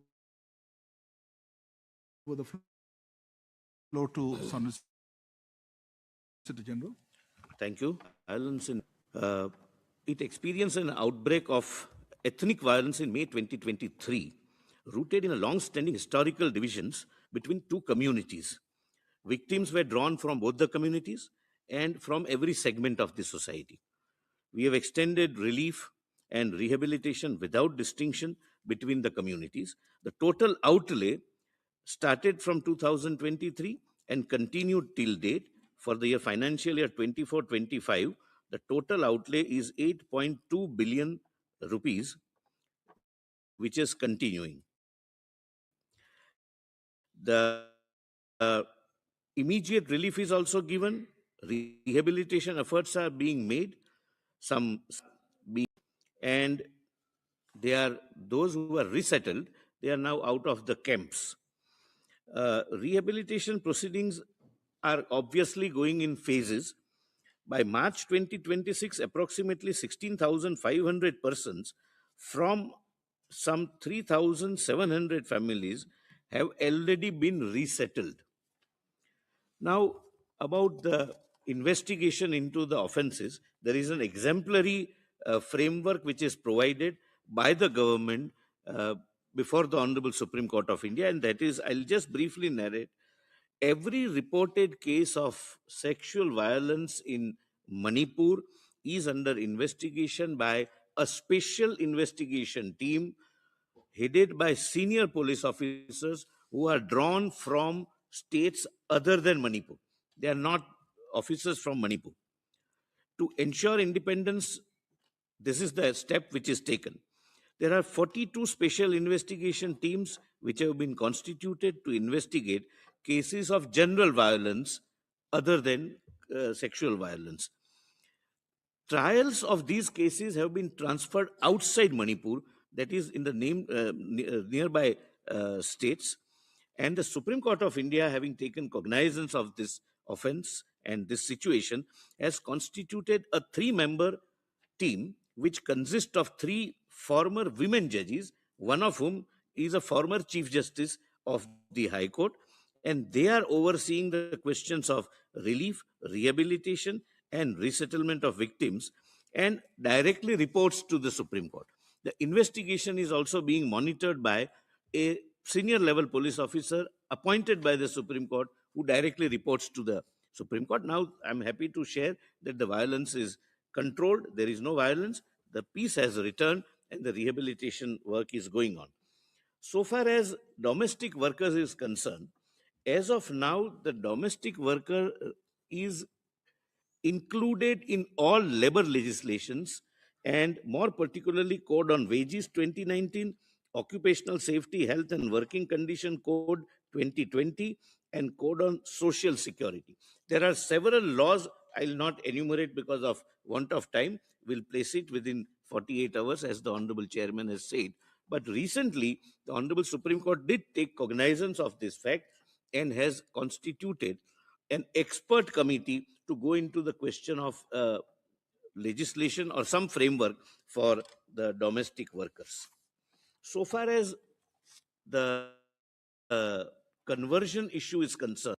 over the floor to Solicitor General. Thank you. Violence in it experienced an outbreak of ethnic violence in May 2023, rooted in a long-standing historical divisions between two communities. Victims were drawn from both the communities and from every segment of the society. We have extended relief and rehabilitation without distinction between the communities. The total outlay started from 2023 and continued till date. For the financial year 24-25, the total outlay is 8.2 billion rupees, which is continuing. The immediate relief is also given. Rehabilitation efforts are being made. And they are those who are resettled. They are now out of the camps. Rehabilitation proceedings are obviously going in phases. By March 2026, approximately 16,500 persons from some 3,700 families have already been resettled. Now, about the investigation into the offenses, there is an exemplary framework which is provided by the government before the Honorable Supreme Court of India, and that is, I'll just briefly narrate. Every reported case of sexual violence in Manipur is under investigation by a special investigation team headed by senior police officers who are drawn from states other than Manipur. They are not officers from Manipur. To ensure independence, this is the step which is taken. There are 42 special investigation teams which have been constituted to investigate cases of general violence other than sexual violence. Trials of these cases have been transferred outside Manipur, that is in the nearby states, and the Supreme Court of India, having taken cognizance of this offense and this situation, has constituted a 3-member team which consists of 3 former women judges, one of whom is a former Chief Justice of the High Court, and they are overseeing the questions of relief, rehabilitation, and resettlement of victims, and directly reports to the Supreme Court. The investigation is also being monitored by a senior level police officer appointed by the Supreme Court who directly reports to the Supreme Court. Now, I'm happy to share that the violence is controlled. There is no violence. The peace has returned and the rehabilitation work is going on. So far as domestic workers is concerned, as of now, the domestic worker is included in all labor legislations, and more particularly Code on Wages 2019, Occupational Safety, Health and Working Condition Code 2020, and Code on Social Security. There are several laws I'll not enumerate because of want of time. We'll place it within 48 hours, as the Honorable Chairman has said. But recently, the Honorable Supreme Court did take cognizance of this fact and has constituted an expert committee to go into the question of legislation or some framework for the domestic workers. So far as the conversion issue is concerned,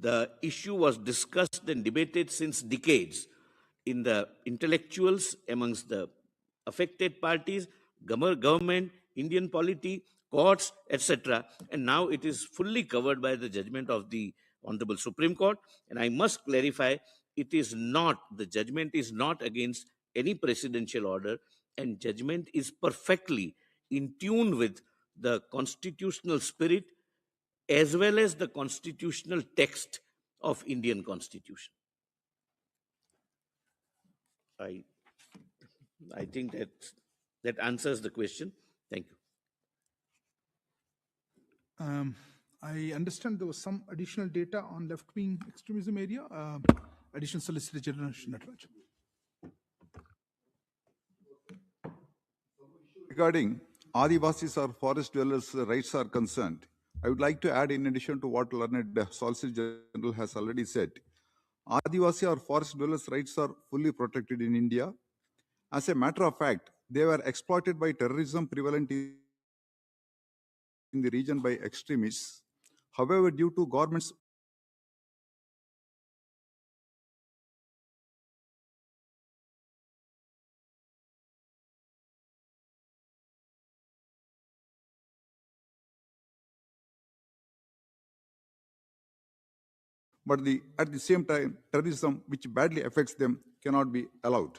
the issue was discussed and debated since decades in the intellectuals, amongst the affected parties, government, Indian polity, courts, etc. And now it is fully covered by the judgment of the Honorable Supreme Court. And I must clarify, it is not, the judgment is not against any presidential order, and judgment is perfectly in tune with the constitutional spirit as well as the constitutional text of Indian Constitution. I think that answers the question. Thank you. I understand there was some additional data on left-wing extremism area. Additional Solicitor General Nataraj. regarding Adivasis or forest dwellers' rights are concerned, I would like to add, in addition to what learned Solicitor General has already said, Adivasi or forest dwellers' rights are fully protected in India. As a matter of fact, they were exploited by terrorism prevalent in the region by extremists. However, due to government's but at the same time, terrorism, which badly affects them, cannot be allowed.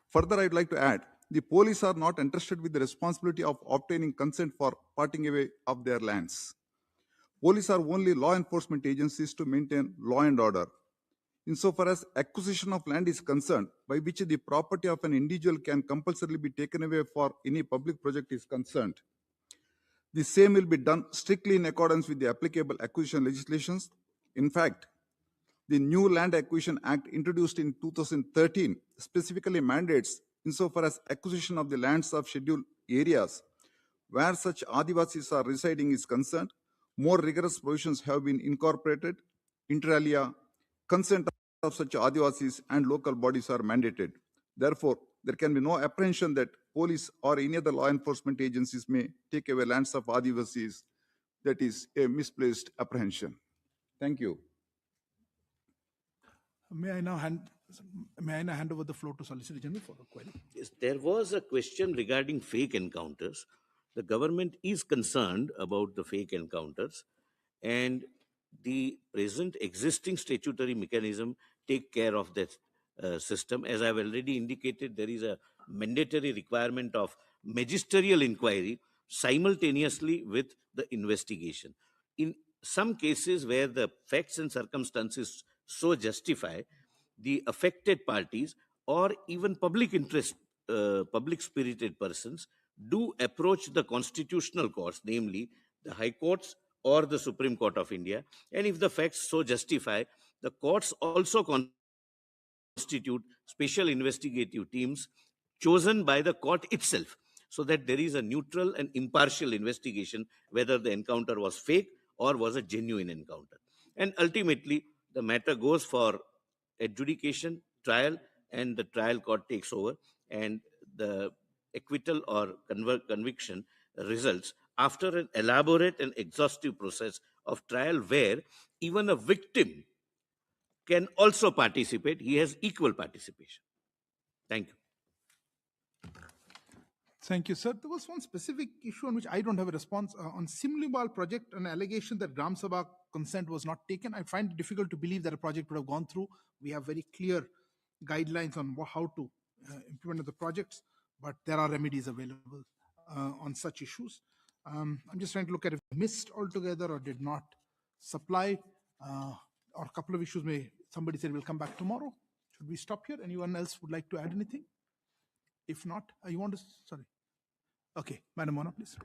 Further, I'd like to add, the police are not entrusted with the responsibility of obtaining consent for parting away of their lands. Police are only law enforcement agencies to maintain law and order. Insofar as acquisition of land is concerned, by which the property of an individual can compulsorily be taken away for any public project is concerned, the same will be done strictly in accordance with the applicable acquisition legislations. In fact, the new Land Acquisition Act introduced in 2013 specifically mandates, insofar as acquisition of the lands of scheduled areas where such Adivasis are residing is concerned, more rigorous provisions have been incorporated. Inter alia, consent of such Adivasis and local bodies are mandated. Therefore, there can be no apprehension that police or any other law enforcement agencies may take away lands of Adivasis. That is a misplaced apprehension. Thank you. May I now hand over the floor to Solicitor General for a query? Yes, there was a question regarding fake encounters. The government is concerned about the fake encounters, and the present existing statutory mechanism take care of that system. As I've already indicated, there is a mandatory requirement of magisterial inquiry simultaneously with the investigation. In some cases where the facts and circumstances so justify, the affected parties or even public interest, public spirited persons do approach the constitutional courts, namely the high courts or the Supreme Court of India. And if the facts so justify, the courts also constitute special investigative teams chosen by the court itself, so that there is a neutral and impartial investigation whether the encounter was fake or was a genuine encounter. And ultimately, the matter goes for adjudication, trial, and the trial court takes over, and the acquittal or conviction results after an elaborate and exhaustive process of trial where even a victim can also participate. He has equal participation. Thank you. Thank you, sir. There was one specific issue on which I don't have a response. On Simlibal project, an allegation that Gram Sabha consent was not taken. I find it difficult to believe that a project would have gone through. We have very clear guidelines on how to implement the projects, but there are remedies available on such issues. I'm just trying to look at if missed altogether or did not supply, or a couple of issues somebody said we'll come back tomorrow. Should we stop here? Anyone else would like to add anything? If not, you want to, sorry. Okay, Madam Mona, please.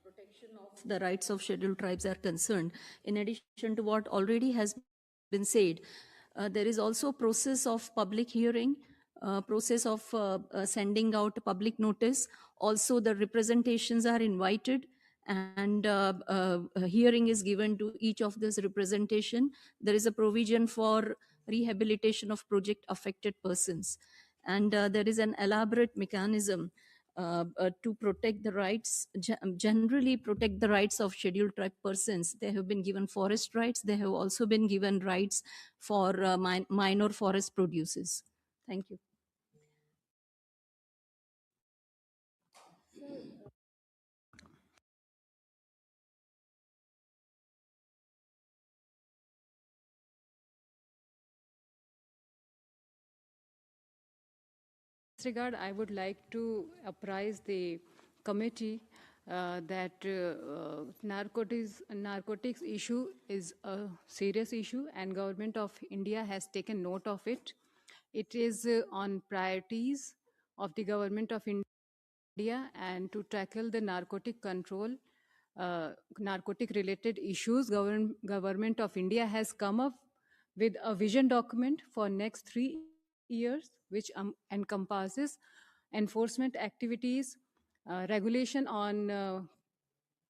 Protection of the rights of scheduled tribes are concerned, in addition to what already has been said, there is also process of public hearing, process of sending out public notice. Also, the representations are invited, and a hearing is given to each of this representation. There is a provision for rehabilitation of project affected persons, and there is an elaborate mechanism to protect the rights, generally protect the rights of scheduled tribe persons. They have been given forest rights. They have also been given rights for minor forest producers. Thank you. In this regard, I would like to apprise the committee that narcotics issue is a serious issue, and Government of India has taken note of it. It is on priorities of the Government of India, and to tackle the narcotic control, narcotic related issues, Government of India has come up with a vision document for next 3 years, which encompasses enforcement activities, regulation on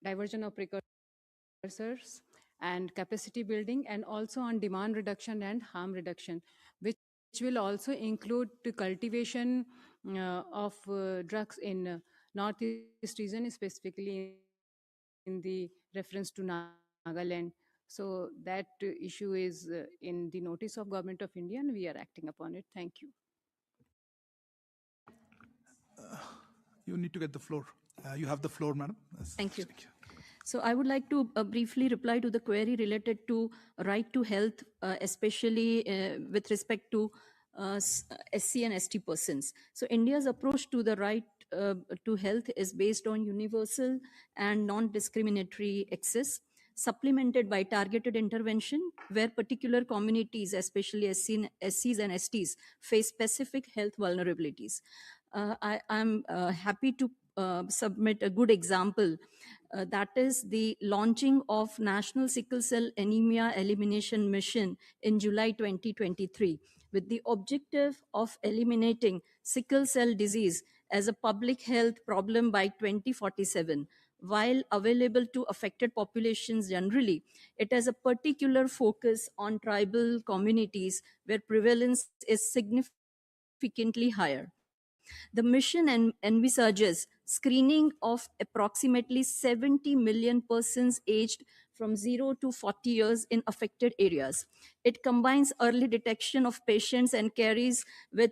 diversion of precursors, and capacity building, and also on demand reduction and harm reduction, which will also include the cultivation of drugs in Northeast region, specifically in the reference to Nagaland. So that issue is in the notice of Government of India, and we are acting upon it. Thank you. You need to get the floor. You have the floor, madam. Thank you. So I would like to briefly reply to the query related to right to health, especially with respect to SC and ST persons. So India's approach to the right to health is based on universal and non-discriminatory access, supplemented by targeted intervention where particular communities, especially SCs and STs, face specific health vulnerabilities. I'm happy to submit a good example. That is the launching of National Sickle Cell Anemia Elimination Mission in July 2023, with the objective of eliminating sickle cell disease as a public health problem by 2047. While available to affected populations generally, it has a particular focus on tribal communities where prevalence is significantly higher. The mission envisages screening of approximately 70 million persons aged from 0 to 40 years in affected areas. It combines early detection of patients and carries with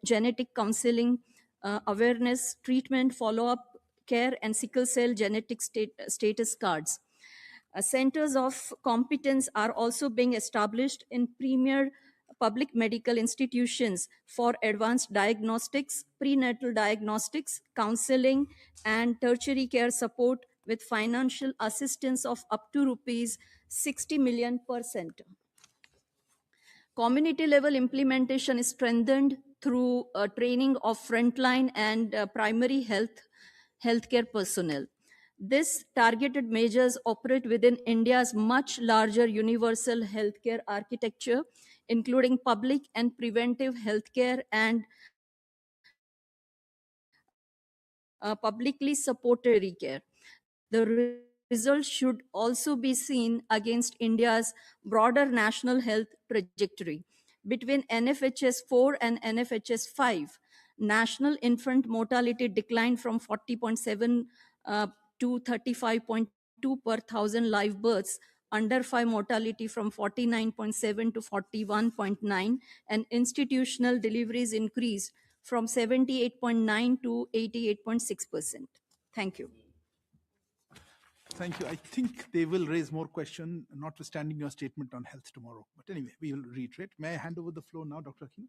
genetic counseling, awareness, treatment, follow-up care, and sickle cell genetic status cards. Centers of competence are also being established in premier public medical institutions for advanced diagnostics, prenatal diagnostics, counseling, and tertiary care support with financial assistance of up to rupees 60 million per center. Community level implementation is strengthened through training of frontline and primary healthcare personnel. This targeted measures operate within India's much larger universal healthcare architecture, including public and preventive healthcare and publicly supported care. The results should also be seen against India's broader national health trajectory. Between NFHS 4 and NFHS 5, national infant mortality declined from 40.7 to 35.2 per thousand live births, under 5 mortality from 49.7 to 41.9, and institutional deliveries increased from 78.9 to 88.6%. Thank you. Thank you. I think they will raise more questions, notwithstanding your statement on health tomorrow. But anyway, we will reiterate. May I hand over the floor now, Dr. Hakim?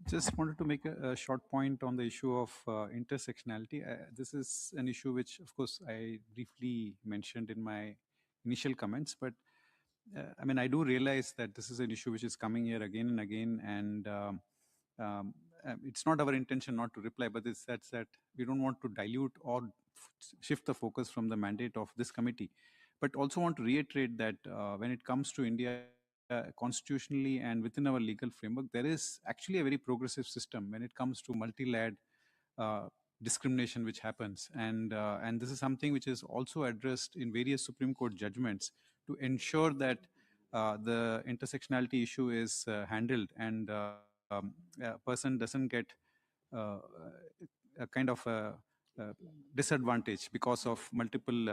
Just wanted to make a short point on the issue of intersectionality. This is an issue which, of course, I briefly mentioned in my initial comments, but I mean, I do realize that this is an issue which is coming here again and again, and it's not our intention not to reply, but it's that we don't want to dilute or shift the focus from the mandate of this committee, but also want to reiterate that when it comes to India, constitutionally and within our legal framework, there is actually a very progressive system when it comes to multi-layered discrimination which happens. And this is something which is also addressed in various Supreme Court judgments to ensure that the intersectionality issue is handled and a person doesn't get a kind of a disadvantage because of multiple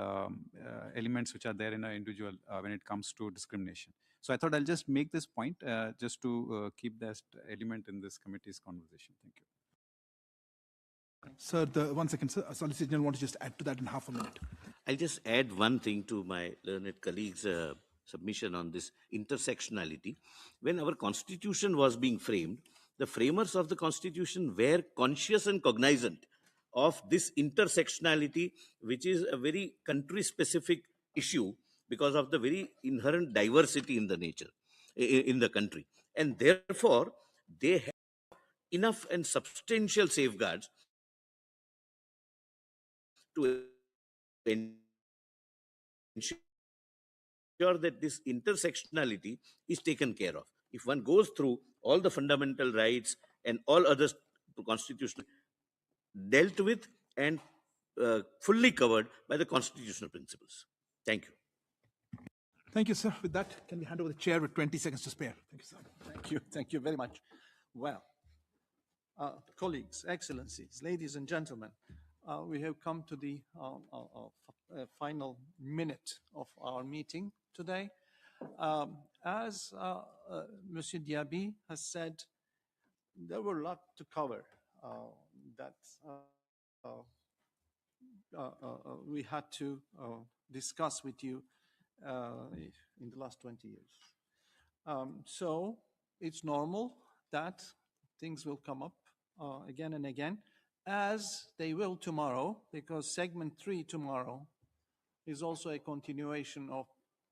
elements which are there in an individual when it comes to discrimination. So I thought I'll just make this point just to keep that element in this committee's conversation. Thank you. Sir, 1 second, sir. Solicitor General want to just add to that in half a minute. I'll just add one thing to my learned colleague's submission on this intersectionality. When our constitution was being framed, the framers of the constitution were conscious and cognizant of this intersectionality, which is a very country-specific issue because of the very inherent diversity in the nature, in the country. And therefore, they have enough and substantial safeguards to ensure that this intersectionality is taken care of. If one goes through all the fundamental rights and all other constitutional, dealt with and fully covered by the constitutional principles. Thank you. Thank you, sir. With that, can we hand over the chair with 20 seconds to spare? Thank you, sir. Thank you. Thank you very much. Well, colleagues, excellencies, ladies and gentlemen, we have come to the final minute of our meeting today. As Monsieur Diaby has said, there were a lot to cover that we had to discuss with you in the last 20 years. So it's normal that things will come up again and again, as they will tomorrow, because segment 3 tomorrow is also a continuation of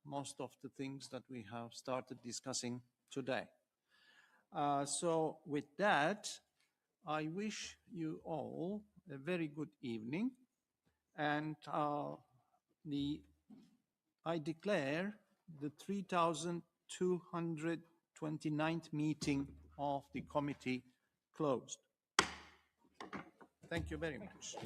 most of the things that we have started discussing today. So with that, I wish you all a very good evening, and I declare the 3229th meeting of the committee closed. Thank you very much.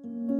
you.